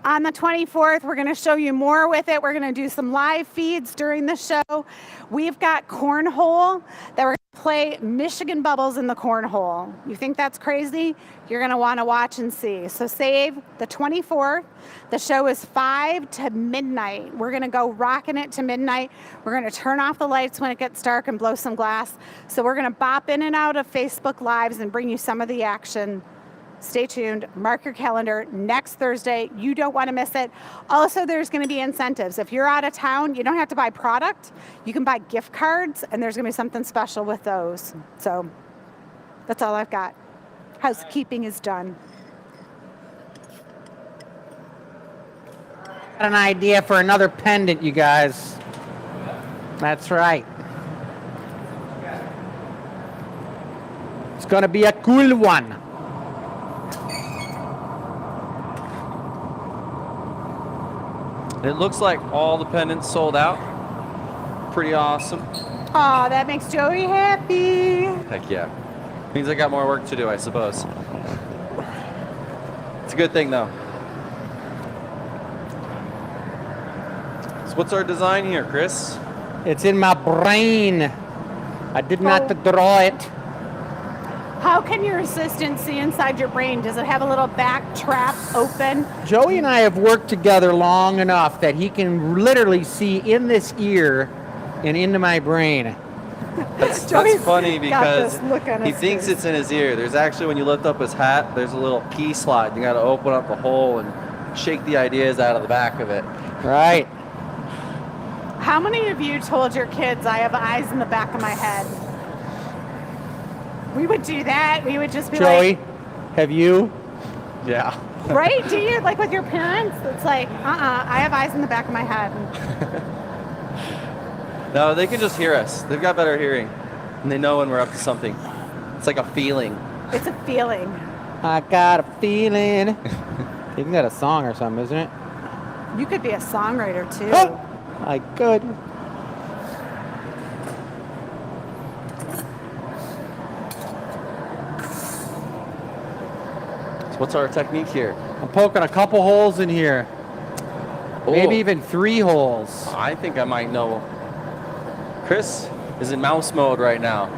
On the 24th, we're going to show you more with it. We're going to do some live feeds during the show. We've got cornhole that we're going to play Michigan bubbles in the cornhole. You think that's crazy? You're going to want to watch and see. So save the 24th. The show is 5 to midnight. We're going to go rocking it to midnight. We're going to turn off the lights when it gets dark and blow some glass. So we're going to bop in and out of Facebook Lives and bring you some of the action. Stay tuned. Mark your calendar next Thursday. You don't want to miss it. Also, there's going to be incentives. If you're out of town, you don't have to buy product. You can buy gift cards, and there's going to be something special with those. So that's all I've got. Housekeeping is done. Got an idea for another pendant, you guys. That's right. It's gonna be a cool one. It looks like all the pendants sold out. Pretty awesome. Oh, that makes Joey happy. Heck yeah. Means I got more work to do, I suppose. It's a good thing, though. So what's our design here, Chris? It's in my brain. I did not draw it. How can your assistant see inside your brain? Does it have a little back trap open? Joey and I have worked together long enough that he can literally see in this ear and into my brain. That's Joey's funny got because this look on he his thinks face. it's in his ear. There's actually, when you lift up his hat, there's a little key slide. You got to open up the hole and shake the ideas out of the back of it. Right. How many of you told your kids I have eyes in the back of my head? We would do that. We would just be Joey, have you? Yeah. right? Do you? Like with your parents? It's like, I have eyes in the back of my head. No, they can just hear us. They've got better hearing. And they know when we're up to something. It's like a feeling. It's a feeling. I got a feeling. Isn't that a song or something, isn't it? You could be a songwriter too. I could. So what's our technique here? I'm poking a couple holes in here. Maybe even 3 holes. I think I might know. Chris is in mouse mode right now.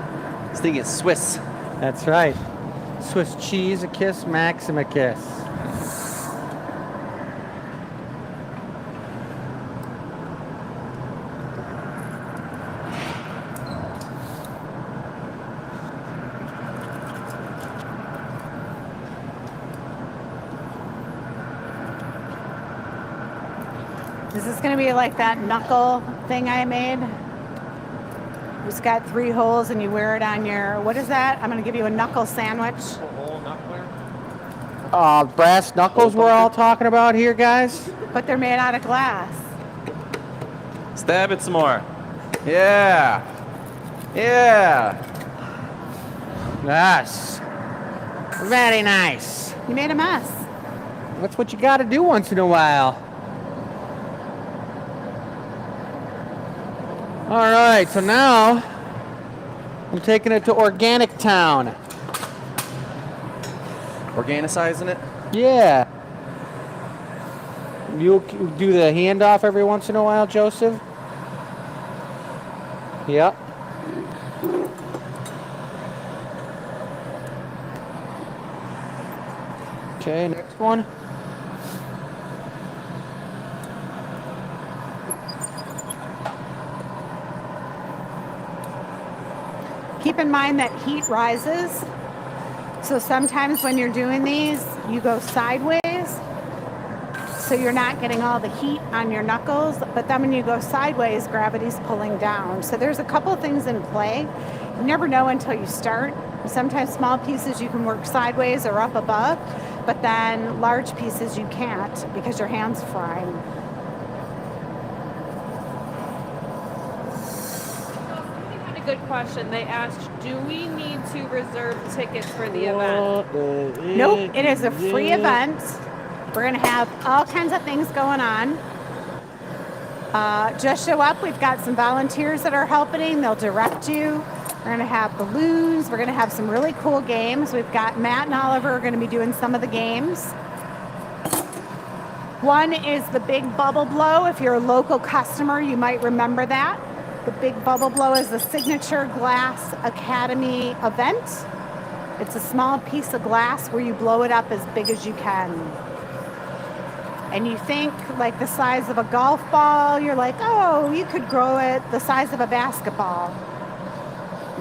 This thing is Swiss. That's right. Swiss cheese a kiss, Maxim a kiss. Is this going to be like that knuckle thing I made? It's got 3 holes and you wear it on your, what is that? I'm going to give you a knuckle sandwich. Brass knuckles we're all talking about here, guys. But they're made out of glass. Stab it some more. Yeah. Yeah. Yes. Very nice. You made a mess. That's what you got to do once in a while. All right, so now I'm taking it to Organic Town. Organicizing it? Yeah. You do the handoff every once in a while, Joseph? Yep. Okay, next one. Keep in mind that heat rises. So sometimes when you're doing these, you go sideways. So you're not getting all the heat on your knuckles. But then when you go sideways, gravity's pulling down. So there's a couple of things in play. You never know until you start. Sometimes small pieces you can work sideways or up above. But then large pieces you can't because your hand's frying. Good question. They asked, do we need to reserve tickets for the event? Nope, it is a free event. We're going to have all kinds of things going on. Just show up. We've got some volunteers that are helping. They'll direct you. We're going to have balloons. We're going to have some really cool games. We've got Matt and Oliver are going to be doing some of the games. One is the Big Bubble Blow. If you're a local customer, you might remember that. The Big Bubble Blow is the signature Glass Academy event. It's a small piece of glass where you blow it up as big as you can. And you think like the size of a golf ball, you're like, oh, you could grow it the size of a basketball.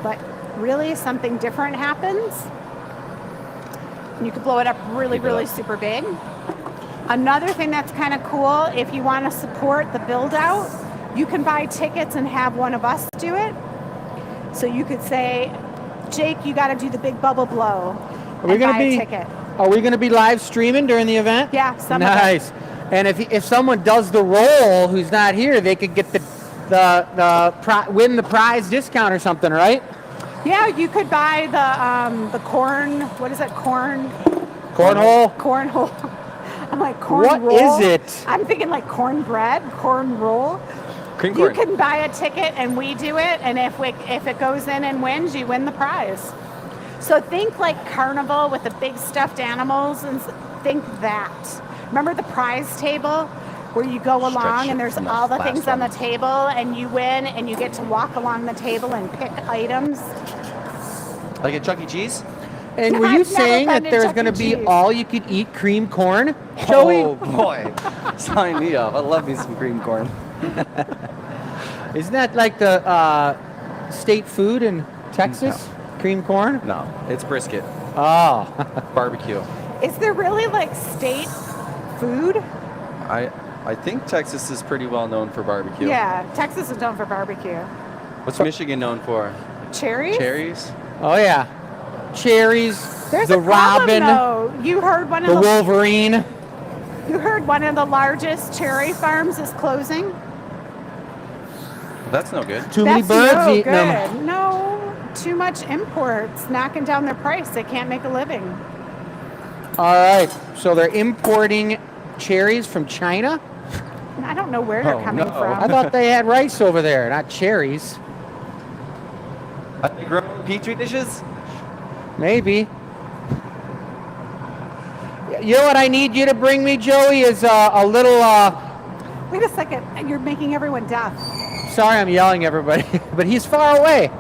But really something different happens. And you could blow it up really, really super big. Another thing that's kind of cool, if you want to support the build out, you can buy tickets and have one of us do it. So you could say, Jake, you got to do the Big Bubble Blow. Are we and going buy to a be ticket. Are we going to be live streaming during the event? Yeah, some nice. of And if someone does the roll who's not here, they could get win the prize discount or something, right? Yeah, you could buy the corn. What is it? Cornhole. Cornhole. I'm like corn What roll. is it? I'm thinking like cornbread, corn roll. Cream You corn. can buy a ticket and we do it, and if it goes in and wins, you win the prize. So think like carnival with the big stuffed animals, and think that. Remember the prize table where you go along Stretch and there's from the all the last things on the one. table, and you win, and you get to walk along the table and pick items. Like at Chuck E. Cheese? And were you I've never saying been that to there's Chuck going to E. be Cheese. all you could eat cream corn, Joey? Oh boy. Sign me up. I love me some cream corn. Isn't that like the state food in Texas? Cream corn? No, it's brisket. Oh. Barbecue. Is there really like state food? I think Texas is pretty well known for barbecue. Yeah, Texas is known for barbecue. What's Michigan known for? Cherries? Cherries? Oh, yeah. Cherries, There's the a problem, robin, though. You heard one the of wolverine. You heard one of the largest cherry farms is closing. That's no good. Too many birds no eating good. them. No, too much imports, knocking down their price. They can't make a living. All right. So they're importing cherries from China? I don't know where they're Oh, coming no. I from. thought they had rice over there, not cherries. Are they growing petri dishes? Maybe. You know what I need you to bring me, Joey, is a little, Wait a second, you're making everyone deaf. sorry I'm yelling at everybody, but he's far away.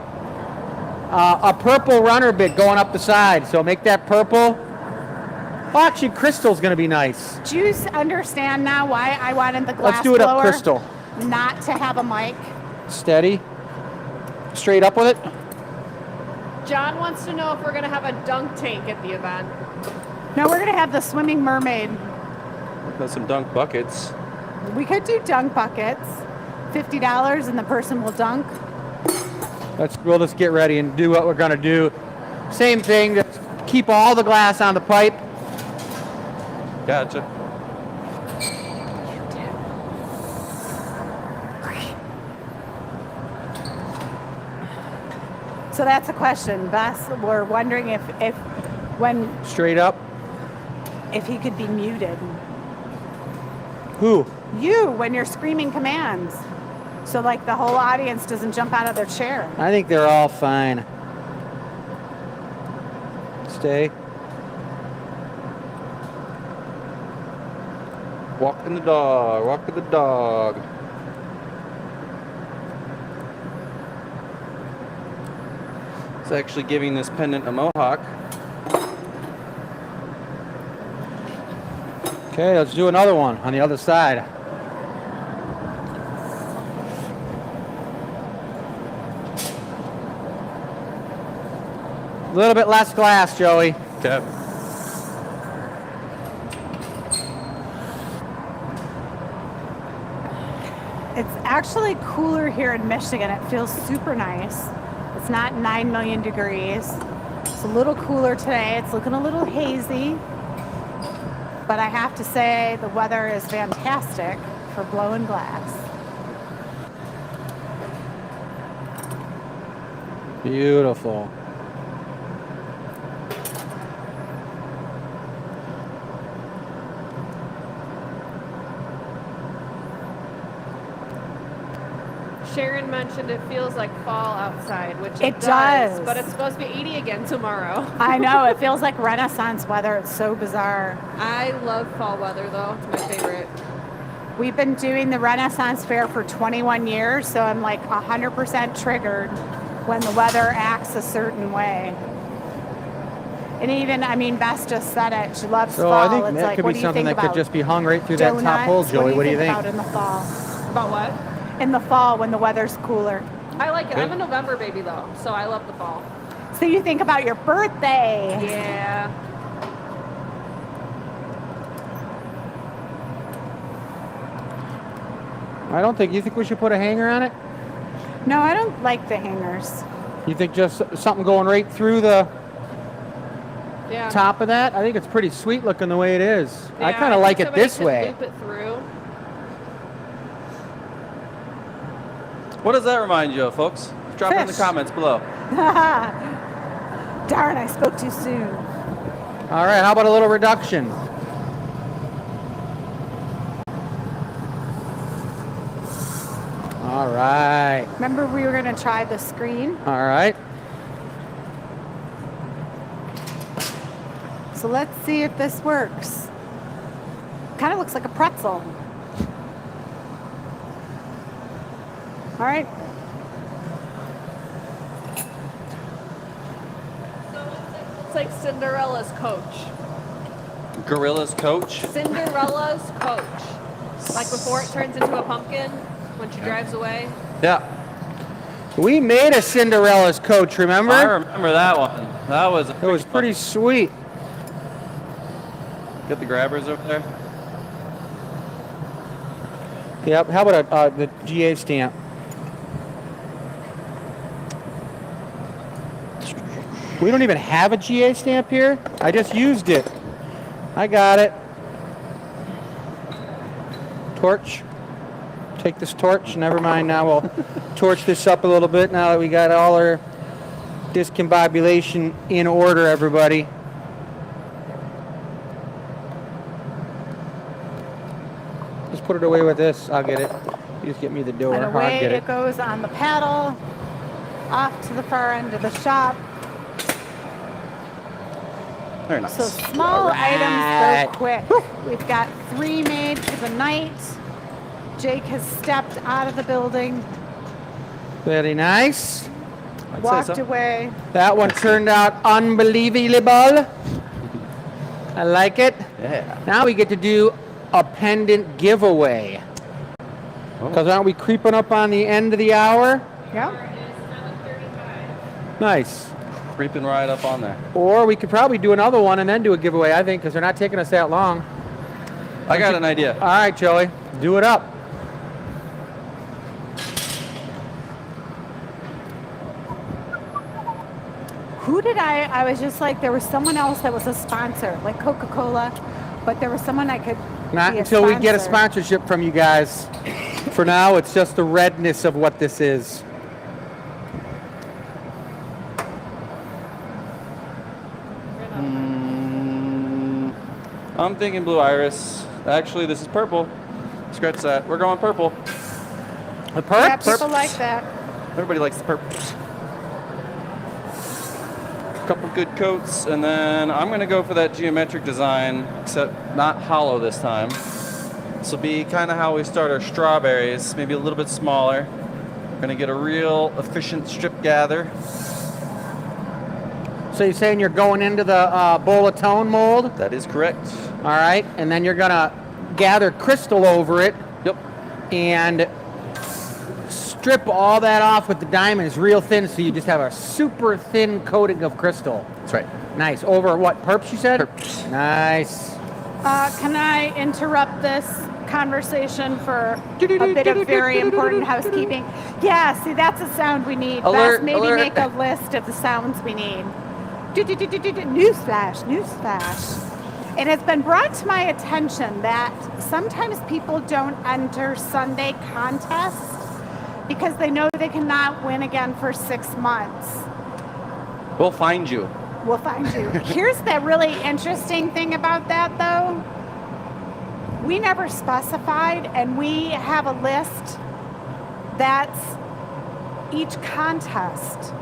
A purple runner bit going up the side, so make that purple. Well, actually, crystal's going to be nice. Do you understand now why I wanted the glass Let's do it up blower crystal. not to have a mic? Steady. Straight up with it. John wants to know if we're going to have a dunk tank at the event. No, we're going to have the swimming mermaid. Got some dunk buckets. We could do dunk buckets. $50 and the person will dunk. We'll just get ready and do what we're going to do. Same thing, just keep all the glass on the pipe. Gotcha. So that's a question, Bess. We're wondering if Straight up. he could be muted. Who? You, when you're screaming commands. So like the whole audience doesn't jump out of their chair. I think they're all fine. Stay. Walking the dog. Walking the dog. It's actually giving this pendant a mohawk. Okay, let's do another one on the other side. A little bit less glass, Joey. Okay. It's actually cooler here in Michigan. It feels super nice. It's not 9 million degrees. It's a little cooler today. It's looking a little hazy. But I have to say the weather is fantastic for blowing glass. Beautiful. Sharon mentioned it feels like fall outside, which It does. but it's supposed to be 80 again tomorrow. I know, it feels like Renaissance weather. It's so bizarre. I love fall weather though. It's my favorite. We've been doing the Renaissance Fair for 21 years, so I'm like 100% triggered when the weather acts a certain way. And even, I mean, Bess just said it. She loves So fall. I think It's that like, could what be do you something think that could about just be hung right through that top donuts? hole, Joey. What do you think? about in the fall? About what? In the fall when the weather's cooler. I like it. Good. I'm a November baby though, so I love the fall. So you think about your birthday. Yeah. I don't think. You think we should put a hanger on it? No, I don't like the hangers. You think just something going right through the... Yeah. top of that. I think it's pretty sweet looking the way it is. I Yeah, kind of like think it somebody this could way. Loop it through. What does that remind you of, folks? Drop it in the Fish. comments below. Darn, I spoke too soon. All right, how about a little reduction? All right. Remember we were going to try the screen? All right. So let's see if this works. Kind of looks like a pretzel. All right. It's like Cinderella's coach. Gorilla's coach. Cinderella's coach. Like before it turns into a pumpkin when she drives away. Yeah. We made a Cinderella's coach, remember? I remember that one. That was. It was pretty sweet. Get the grabbers over there. Yep. How about the GA stamp? We don't even have a GA stamp here. I just used it. I got it. Torch. Take this torch. Never mind. Now we'll torch this up a little bit now that we got all our discombobulation in order, everybody. Just put it away with this. I'll get it. You just get me the door. And I'll away get it it. goes on the paddle, off to the far end of the shop. Very nice. So small Alright. items go quick. We've got 3 made for the night. Jake has stepped out of the building, Very nice. I'd say walked so. away. That one turned out unbelievable. I like it. Yeah. Now we get to do a pendant giveaway. Oh. Because aren't we creeping up on the end of the hour? Yep. Nice. Creeping right up on there. Or we could probably do another one and then do a giveaway, I think, because they're not taking us that long. I got an idea. All right, Joey, do it up. Who did I was just like, there was someone else that was a sponsor, like Coca-Cola, but there was someone I could Not be a until we get a sponsor. sponsorship from you guys. For now, it's just the redness of what this is. I'm thinking blue iris. Actually, this is purple. Scratch that. We're going purple. The Yeah, perp? people like that. Everybody likes the purple. Couple good coats, and then I'm going to go for that geometric design, except not hollow this time. This will be kind of how we start our strawberries, maybe a little bit smaller. Going to get a real efficient strip gather. So you're saying you're going into the bowl of tone mold? That is correct. All right, and then you're gonna gather crystal over it Yep. and strip all that off with the diamonds real thin, so you just have a super thin coating of crystal. That's right. Nice. Over what, perps you said? Perps. Nice. Can I interrupt this conversation for a bit of very important housekeeping? Yeah, see, that's a sound we need. Alert, Best maybe alert. make a list of the sounds we need. Newsflash, newsflash. It has been brought to my attention that sometimes people don't enter Sunday contests because they know they cannot win again for 6 months. We'll find you. We'll find you. Here's the really interesting thing about that, though. We never specified, and we have a list that's each contest.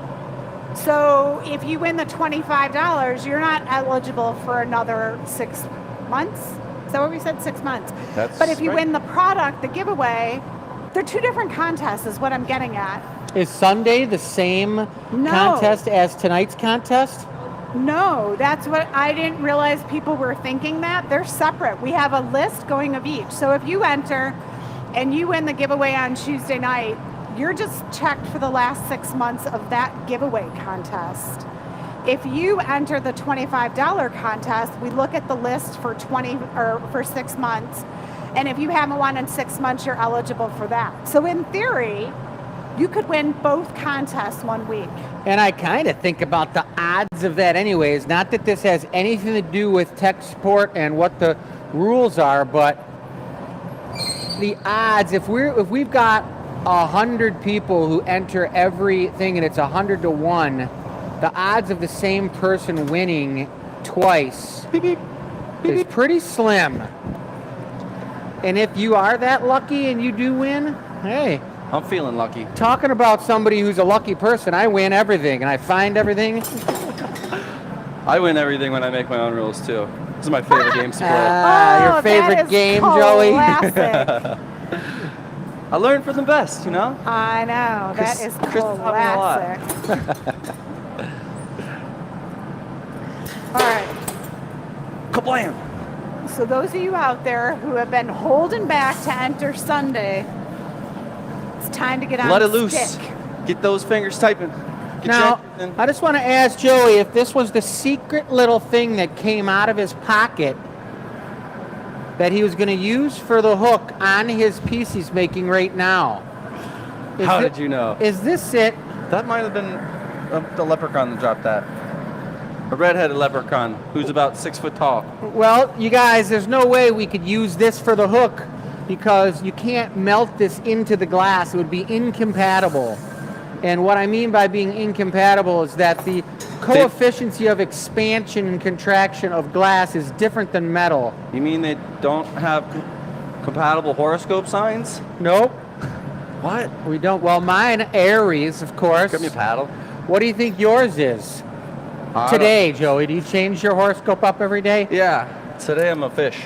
So if you win the $25, you're not eligible for another 6 months. Is that what we said? 6 months. That's But if you right. win the product, the giveaway, they're 2 different contests is what I'm getting at. Is Sunday the same No. contest as tonight's contest? No, that's what I didn't realize people were thinking that. They're separate. We have a list going of each. So if you enter and you win the giveaway on Tuesday night, you're just checked for the last 6 months of that giveaway contest. If you enter the $25 contest, we look at the list for 6 months. And if you haven't won in 6 months, you're eligible for that. So in theory, You could win both contests one week. And I kind of think about the odds of that anyways. Not that this has anything to do with tech support and what the rules are, but the odds, if we've got 100 people who enter everything and it's 100 to 1, the odds of the same person winning twice is pretty slim. And if you are that lucky and you do win, hey, I'm feeling lucky. talking about somebody who's a lucky person, I win everything and I find everything. I win everything when I make my own rules too. This is my favorite game to play. Your that favorite is game, Joey? classic. I learn from the best, you know? I know. That is Chris taught me a lot. classic. All right. Kablam! So those of you out there who have been holding back to enter Sunday, it's time to get on Let the it loose. stick. Get those fingers typing. Get Now, your in. I just want to ask Joey if this was the secret little thing that came out of his pocket that he was going to use for the hook on his piece he's making right now. How did you know? Is this it? That might have been the leprechaun that dropped that. A redheaded leprechaun who's about 6 foot tall. Well, you guys, there's no way we could use this for the hook because you can't melt this into the glass. It would be incompatible. And what I mean by being incompatible is that the coefficient of expansion and contraction of glass is different than metal. You mean they don't have compatible horoscope signs? Nope, What? we don't. Well, mine, Aries, of course. Get me a paddle. What do you think yours is? Today, Joey, do you change your horoscope up every day? Yeah. Today I'm a fish.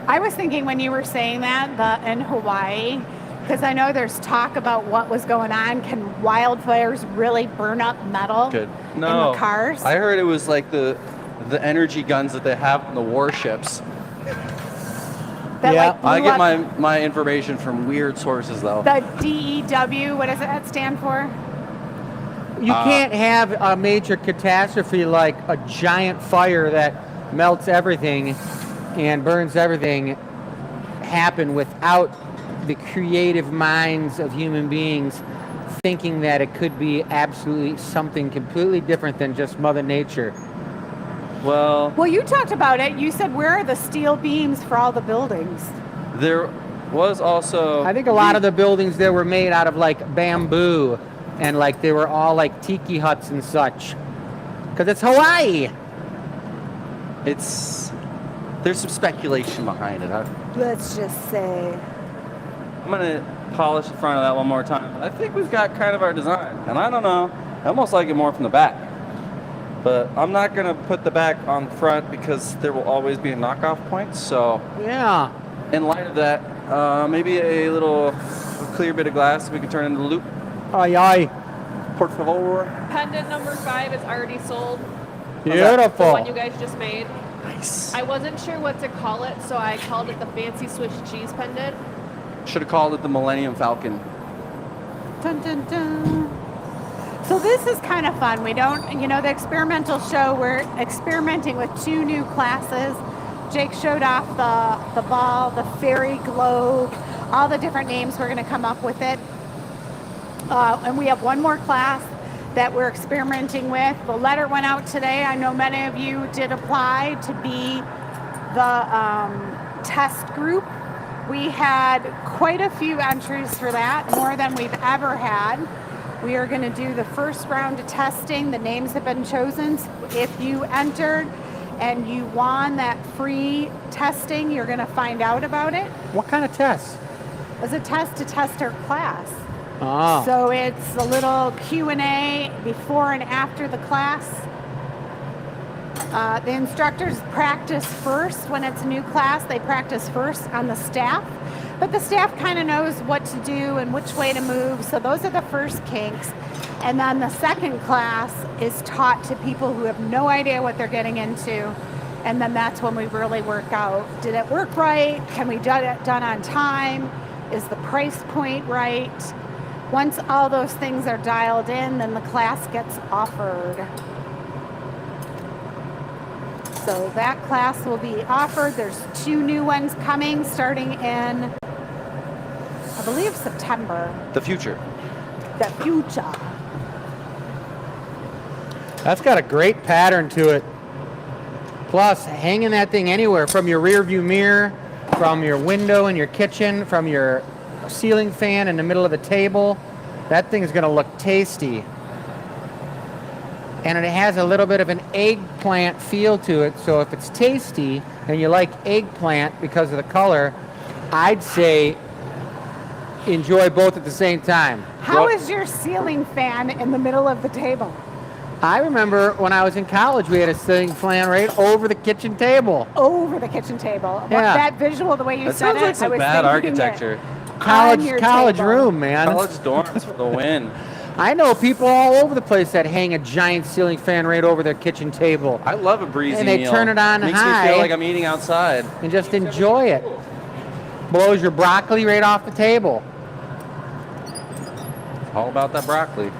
I was thinking when you were saying that, in Hawaii, because I know there's talk about what was going on. Can wildfires really burn up metal Good. in No. the cars? I heard it was like the energy guns that they have in the warships. That, Yeah. like, blew I get up my information from weird sources though. the DEW. What does that stand for? You can't have a major catastrophe like a giant fire that melts everything and burns everything happen without the creative minds of human beings thinking that it could be absolutely something completely different than just Mother Nature. Well, Well, you talked about it. You said, where are the steel beams for all the buildings? there was also. I think a lot of the buildings there were made out of like bamboo and like they were all like tiki huts and such. Because it's Hawaii. There's some speculation behind it. Let's just say. I'm gonna polish the front of that one more time. I think we've got kind of our design, and I don't know. I almost like it more from the back, but I'm not gonna put the back on front because there will always be a knockoff point. So, Yeah. in light of that, maybe a little clear bit of glass we can turn into a loop. Aye, aye. Por favor. Pendant number 5 is already sold. The Beautiful. one you guys just made. Nice. I wasn't sure what to call it, so I called it the Fancy Swiss Cheese Pendant. Should have called it the Millennium Falcon. Dun, dun, dun. So this is kind of fun. We don't, the experimental show, we're experimenting with 2 new classes. Jake showed off the ball, the fairy globe, all the different names we're going to come up with it. And we have one more class that we're experimenting with. The letter went out today. I know many of you did apply to be the test group. We had quite a few entries for that, more than we've ever had. We are going to do the first round of testing. The names have been chosen. If you entered and you won that free testing, you're going to find out about it. What kind of test? It's a test to test our class. Oh. So it's a little Q&A before and after the class. The instructors practice first. When it's a new class, they practice first on the staff. But the staff kind of knows what to do and which way to move. So those are the first kinks. And then the second class is taught to people who have no idea what they're getting into. And then that's when we really work out. Did it work right? Can we get it done on time? Is the price point right? Once all those things are dialed in, then the class gets offered. So that class will be offered. There's 2 new ones coming starting in believe September. The future. The future. That's got a great pattern to it. Plus, hanging that thing anywhere from your rear view mirror, from your window in your kitchen, from your ceiling fan in the middle of the table, that thing's gonna look tasty. And it has a little bit of an eggplant feel to it, so if it's tasty and you like eggplant because of the color, I'd say enjoy both at the same time. How is your ceiling fan in the middle of the table? I remember when I was in college, we had a ceiling fan right over the kitchen table. Over the kitchen table. Yeah. That visual, the way you That said sounds it, like some I was bad thinking it architecture. on your College table. room, man. College dorms for the win. I know people all over the place that hang a giant ceiling fan right over their kitchen table I love a breezy And they meal. turn it on Makes high. me feel like I'm eating outside. and just enjoy it. Blows your broccoli right off the table. All about that broccoli.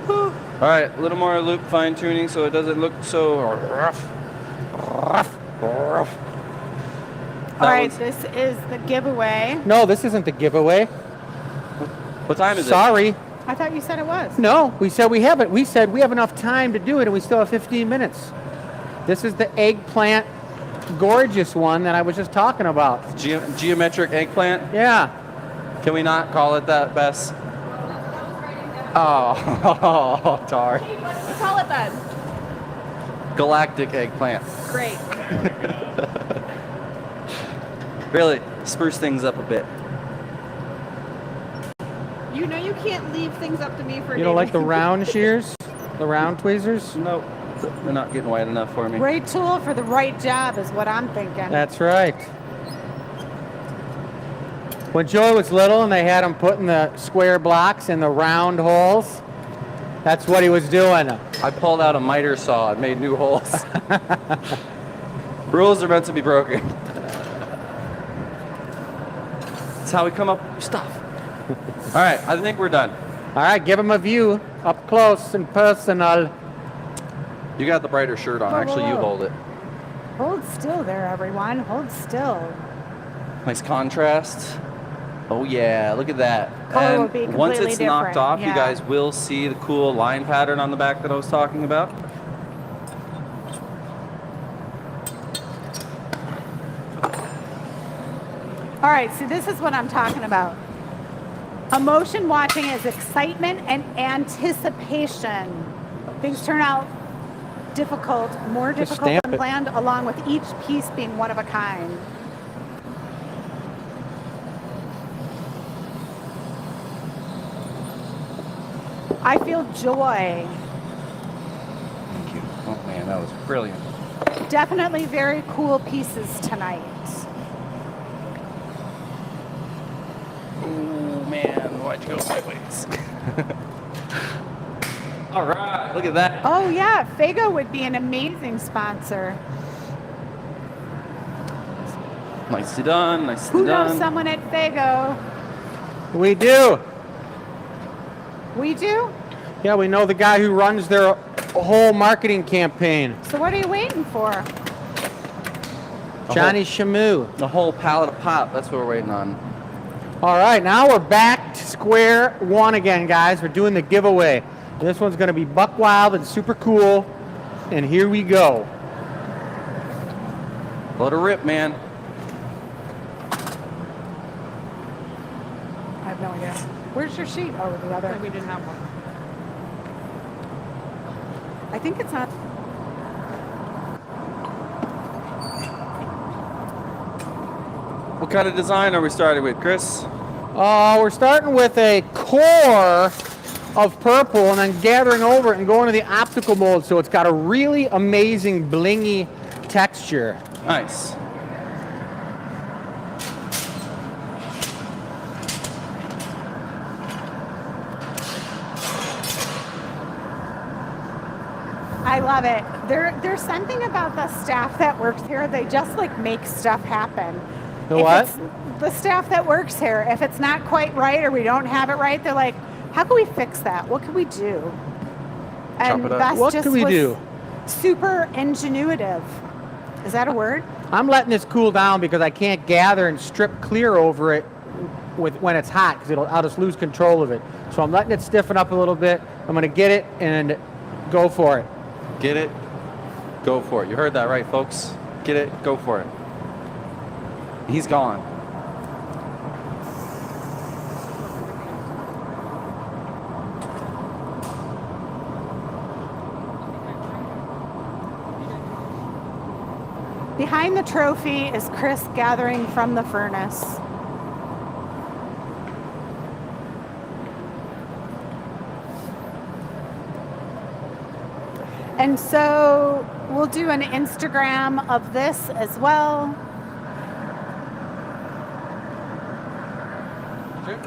All right, a little more loop fine tuning so it doesn't look so rough. All right, this is the giveaway. No, this isn't the giveaway. What time is Sorry. I thought you said it was. No, we said we have it. We said we have enough time to do it, and we still have 15 minutes. This is the eggplant, gorgeous one that I was just talking about. it? Geometric eggplant? Yeah. Can we not call it that, Bess? Oh, tar. Let's call it then. Galactic eggplant. Great. Really, spruce things up a bit. You know you can't leave things up to me for You don't like the dating. round shears? The round tweezers? Nope, they're not getting wide enough for me. Great tool for the right job is what I'm thinking. That's right. When Joy was little and they had him putting the square blocks in the round holes, that's what he was doing. I pulled out a miter saw and made new holes. Rules are meant to be broken. That's how we come up with stuff. All right, I think we're done. All right, give him a view up close and personal. You got the brighter shirt on. Whoa, Actually, you whoa. hold it. Hold still there, everyone. Hold still. Nice contrast. Oh yeah, look at that. Color will And be once completely it's knocked different, off, you yeah. guys will see the cool line pattern on the back that I was talking about. All right, so this is what I'm talking about. Emotion watching is excitement and anticipation. Things turn out difficult, more Just difficult stamp than it. planned, along with each piece being one of a kind. I feel joy. Thank you. Oh man, that was brilliant. Definitely very cool pieces tonight. Oh man, why'd you go sideways? All right, look at that. Oh yeah, Fago would be an amazing sponsor. Nicely done, nicely Who done. knows someone at Fago? We do. We do? Yeah, we know the guy who runs their whole marketing campaign, So what are you waiting for? Johnny Shamu. The whole pallet of pop, that's what we're waiting on. All right, now we're back to square one again, guys. We're doing the giveaway. This one's going to be buck wild and super cool. And here we go. Let her rip, man. I have no idea. Where's your sheet? Oh, the other. We didn't have one. I think it's not. What kind of design are we starting with, Chris? We're starting with a core of purple and then gathering over it and going to the optical mold, so it's got a really amazing blingy texture. Nice. I love it. There's something about the staff that works here. They just like make stuff happen. The If what? it's- The staff that works here. If it's not quite right or we don't have it right, they're like, "How can we fix that? What can we do?" And it up. Bess What just can we was do? super ingenuitive. Is that a word? I'm letting this cool down because I can't gather and strip clear over it when it's hot because I'll just lose control of it. So I'm letting it stiffen up a little bit. I'm gonna get it and go for it. Get it, go for it. You heard that right, folks. Get it, go for it. He's gone. Behind the trophy is Chris gathering from the furnace. And so we'll do an Instagram of this as well. Trip.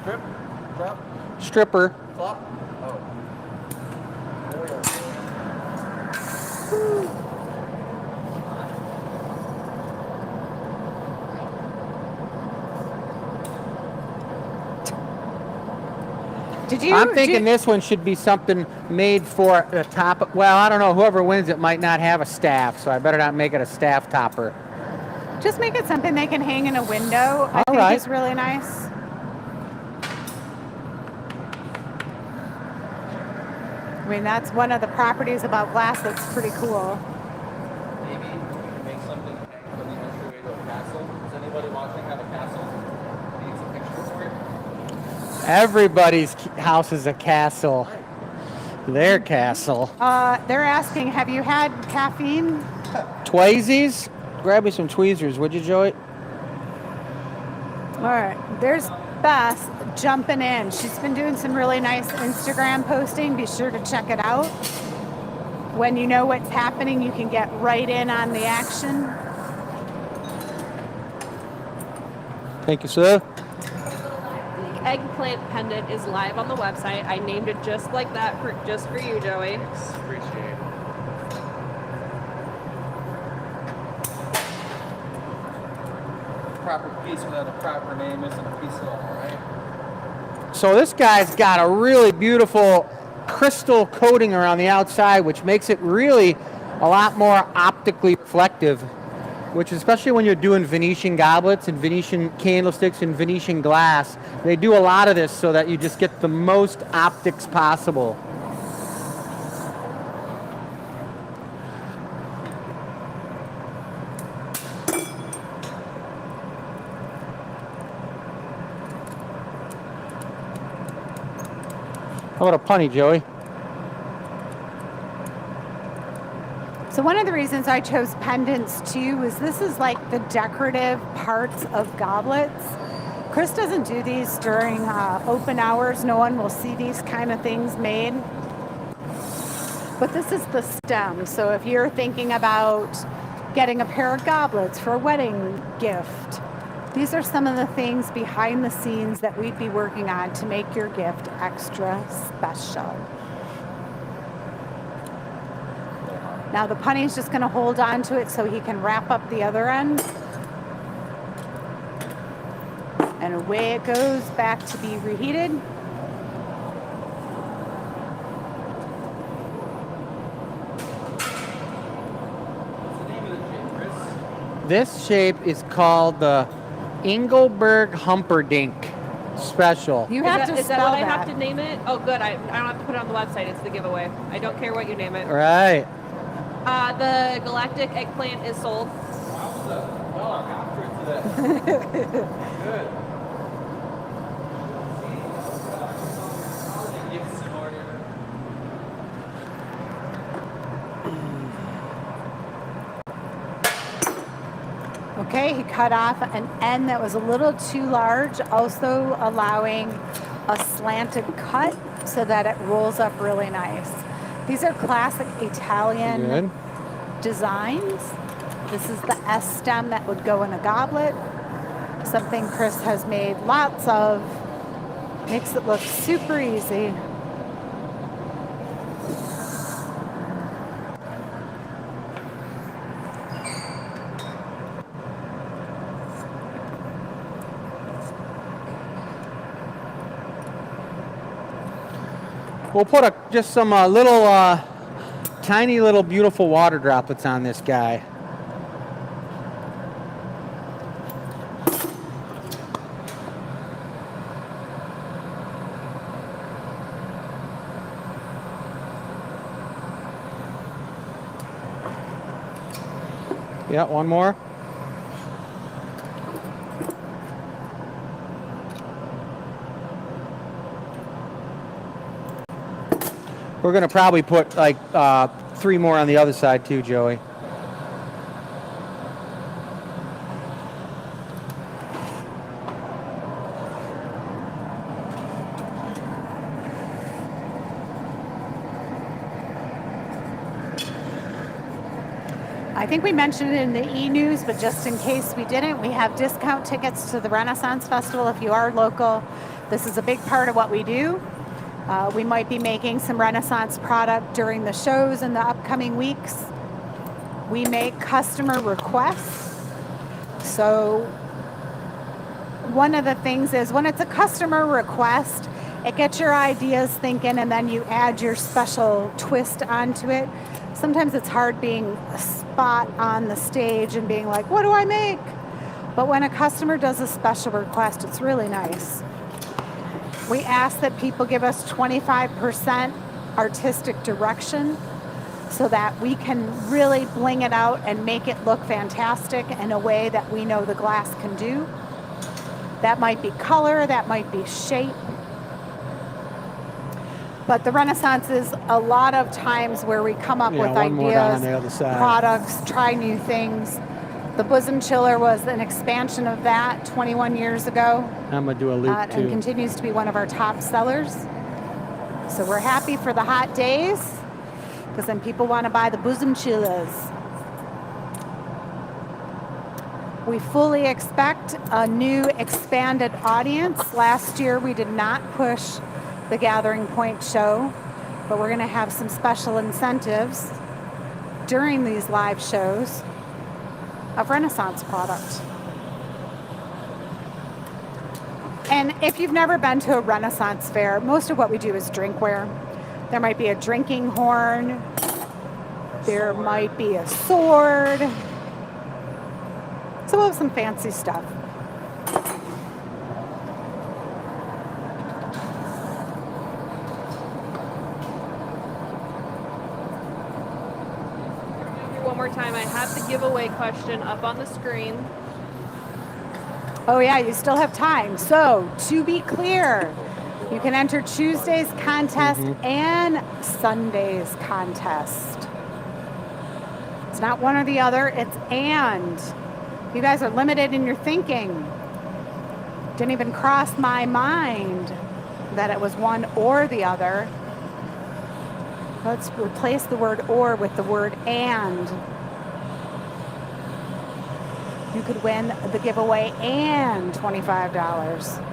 Trip. Drop. Stripper. Flop. Oh. I'm thinking this one should be something made for the top. Well, I don't know. Whoever wins it might not have a staff, so I better not make it a staff topper. Just make it something they can hang in a window. I think is really nice. I mean, that's one of the properties about glass that's pretty cool. Maybe make something from the entryway to a castle. Does anybody watching have a castle? Need some pictures for it? Everybody's house is a castle. Their castle. They're asking, have you had caffeine? Twasies? Grab me some tweezers, would you, Joey? All right, there's Beth jumping in. She's been doing some really nice Instagram posting. Be sure to check it out. When you know what's happening, you can get right in on the action. Thank you, sir. Eggplant pendant is live on the website. I named it just like that just for you, Joey. Appreciate it. Proper piece without a proper name isn't a piece at all, right? So this guy's got a really beautiful crystal coating around the outside, which makes it really a lot more optically reflective, which especially when you're doing Venetian goblets and Venetian candlesticks and Venetian glass, they do a lot of this so that you just get the most optics possible. How about a punny, Joey? So one of the reasons I chose pendants too was this is like the decorative parts of goblets. Chris doesn't do these during open hours. No one will see these kind of things made. But this is the stem. So if you're thinking about getting a pair of goblets for a wedding gift, these are some of the things behind the scenes that we'd be working on to make your gift extra special. Now the punny's just going to hold on to it so he can wrap up the other end. And away it goes back to be reheated. This shape is called the Engelberg Humperdinck Special. You have to is that spell what I that. have to name it? Oh, good. I don't have to put it on the website. It's the giveaway. I don't care what you name it. Right. The galactic eggplant is sold. Well, I'm after it today. Good. Okay, he cut off an end that was a little too large, also allowing a slanted cut so that it rolls up really nice. These are classic Italian designs. This is the S stem that would go in a goblet. Something Chris has made lots of. Makes it look super easy. We'll put just some little, tiny little beautiful water droplets on this guy. Yeah, one more. We're going to probably put like 3 more on the other side too, Joey. I think we mentioned it in the e-news, but just in case we didn't, we have discount tickets to the Renaissance Festival if you are local. This is a big part of what we do. We might be making some Renaissance product during the shows in the upcoming weeks. We make customer requests. So one of the things is when it's a customer request, it gets your ideas thinking and then you add your special twist onto it. Sometimes it's hard being a spot on the stage and being like, what do I make? But when a customer does a special request, it's really nice. We ask that people give us 25% artistic direction so that we can really bling it out and make it look fantastic in a way that we know the glass can do. That might be color, that might be shape. But the Renaissance is a lot of times where we come up with ideas, products, try new things. The bosom chiller was an expansion of that 21 years ago. I'm going to do a loop too. And continues to be one of our top sellers. So we're happy for the hot days because then people want to buy the bosom chillers. We fully expect a new expanded audience. Last year we did not push the Gathering Point show, but we're going to have some special incentives during these live shows of Renaissance product. And if you've never been to a Renaissance fair, most of what we do is drinkware. There might be a drinking horn, there might be a sword, so we'll have some fancy stuff. One more time, I have the giveaway question up on the screen. Oh yeah, you still have time. So to be clear, you can enter Tuesday's contest and Sunday's contest. It's not one or the other, it's and. You guys are limited in your thinking. Didn't even cross my mind that it was one or the other. Let's replace the word or with the word and. You could win the giveaway and $25.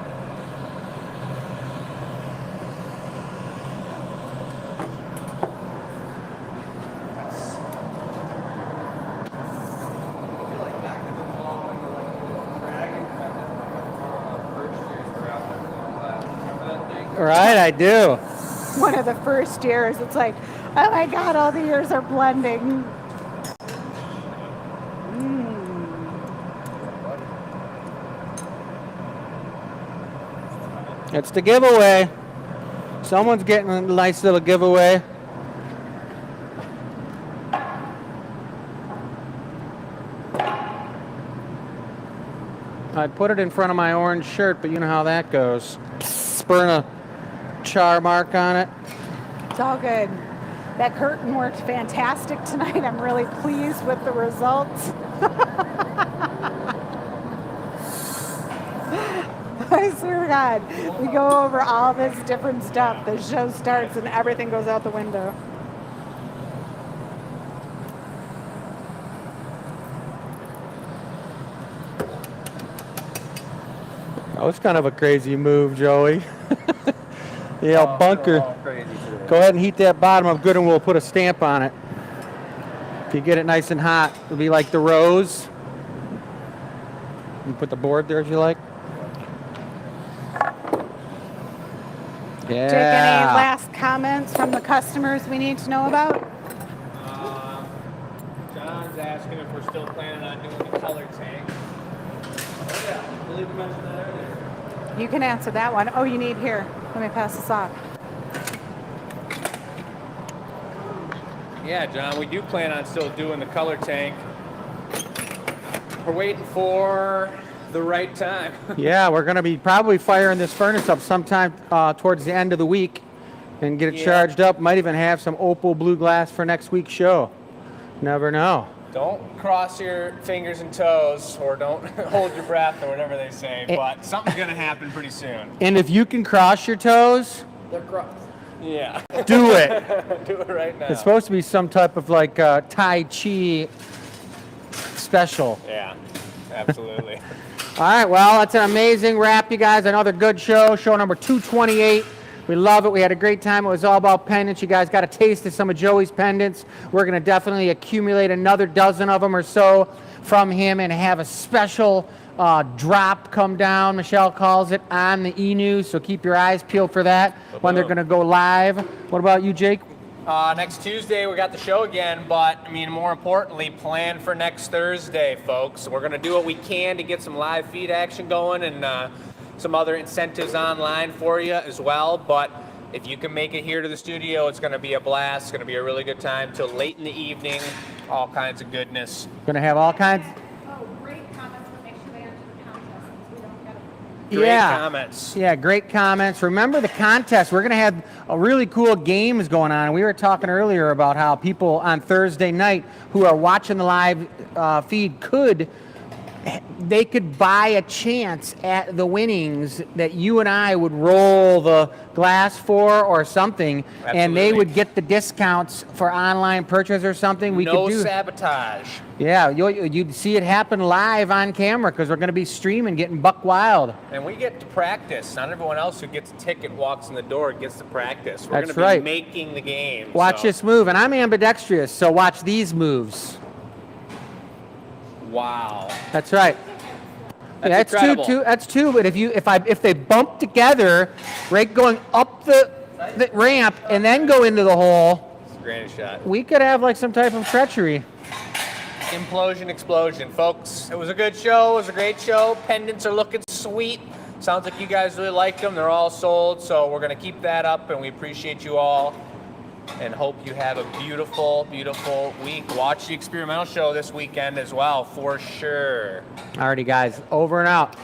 Right, I do. One of the first years, it's like, oh my God, all the years are blending. It's the giveaway. Someone's getting a nice little giveaway. I'd put it in front of my orange shirt, but you know how that goes. Burn a char mark on it. It's all good. That curtain worked fantastic tonight. I'm really pleased with the results. I swear to God, we go over all this different stuff. The show starts and everything goes out the window. That was kind of a crazy move, Joey. Yeah, bunker. Go ahead and heat that bottom up good and we'll put a stamp on it. If you get it nice and hot, it'll be like the rose. You put the board there if you like. Yeah. Jake, any last comments from the customers we need to know about? John's asking if we're still planning on doing the color tank. Oh yeah, I believe we mentioned that earlier. You can answer that one. Oh, you need here. Let me pass this off. Yeah, John, we do plan on still doing the color tank. we're waiting for the right time. Yeah, we're going to be probably firing this furnace up sometime towards the end of the week and get it charged up. Might even have some opal blue glass for next week's show. Never know. Don't cross your fingers and toes, or don't hold your breath, or whatever they say, but something's going to happen pretty soon. And if you can cross your toes, They're crossed. Yeah. do it. Do it right now. It's supposed to be some type of like Tai Chi special. Yeah, absolutely. All right, well, that's an amazing wrap, you guys. Another good show, show number 228. We love it. We had a great time. It was all about pendants. You guys got a taste of some of Joey's pendants. We're going to definitely accumulate another dozen of them or so from him and have a special drop come down, Michelle calls it, on the e-news. So keep your eyes peeled for that when they're going to go live. What about you, Jake? Next Tuesday, we got the show again, but I mean, more importantly, plan for next Thursday, folks. We're going to do what we can to get some live feed action going and some other incentives online for you as well. But if you can make it here to the studio, it's going to be a blast. It's going to be a really good time till late in the evening. All kinds of goodness. Going to have all kinds. Oh, great comments, but make sure they enter the contest since we don't get them. Great comments. Yeah, great comments. Remember the contest. We're going to have a really cool games going on. We were talking earlier about how people on Thursday night who are watching the live feed could buy a chance at the winnings that you and I would roll the glass for or something. Absolutely. And they would get the discounts for online purchase or something. We No could do sabotage. Yeah, you'd see it happen live on camera because we're going to be streaming, getting buck wild. And we get to practice. Not everyone else who gets a ticket walks in the door gets to practice. We're That's going to be right. making the game. Watch so. this move, and I'm ambidextrous, so watch these moves. Wow. That's right. That's Yeah, incredible. That's two. But if they bump together, right, going up the ramp and then go into the hole, It's a granny shot. we could have like some type of treachery. Implosion, explosion. Folks, it was a good show. It was a great show. Pendants are looking sweet. Sounds like you guys really like them. They're all sold, so we're going to keep that up, and we appreciate you all and hope you have a beautiful, beautiful week. Watch the experimental show this weekend as well, for sure. Alrighty, guys, over and out.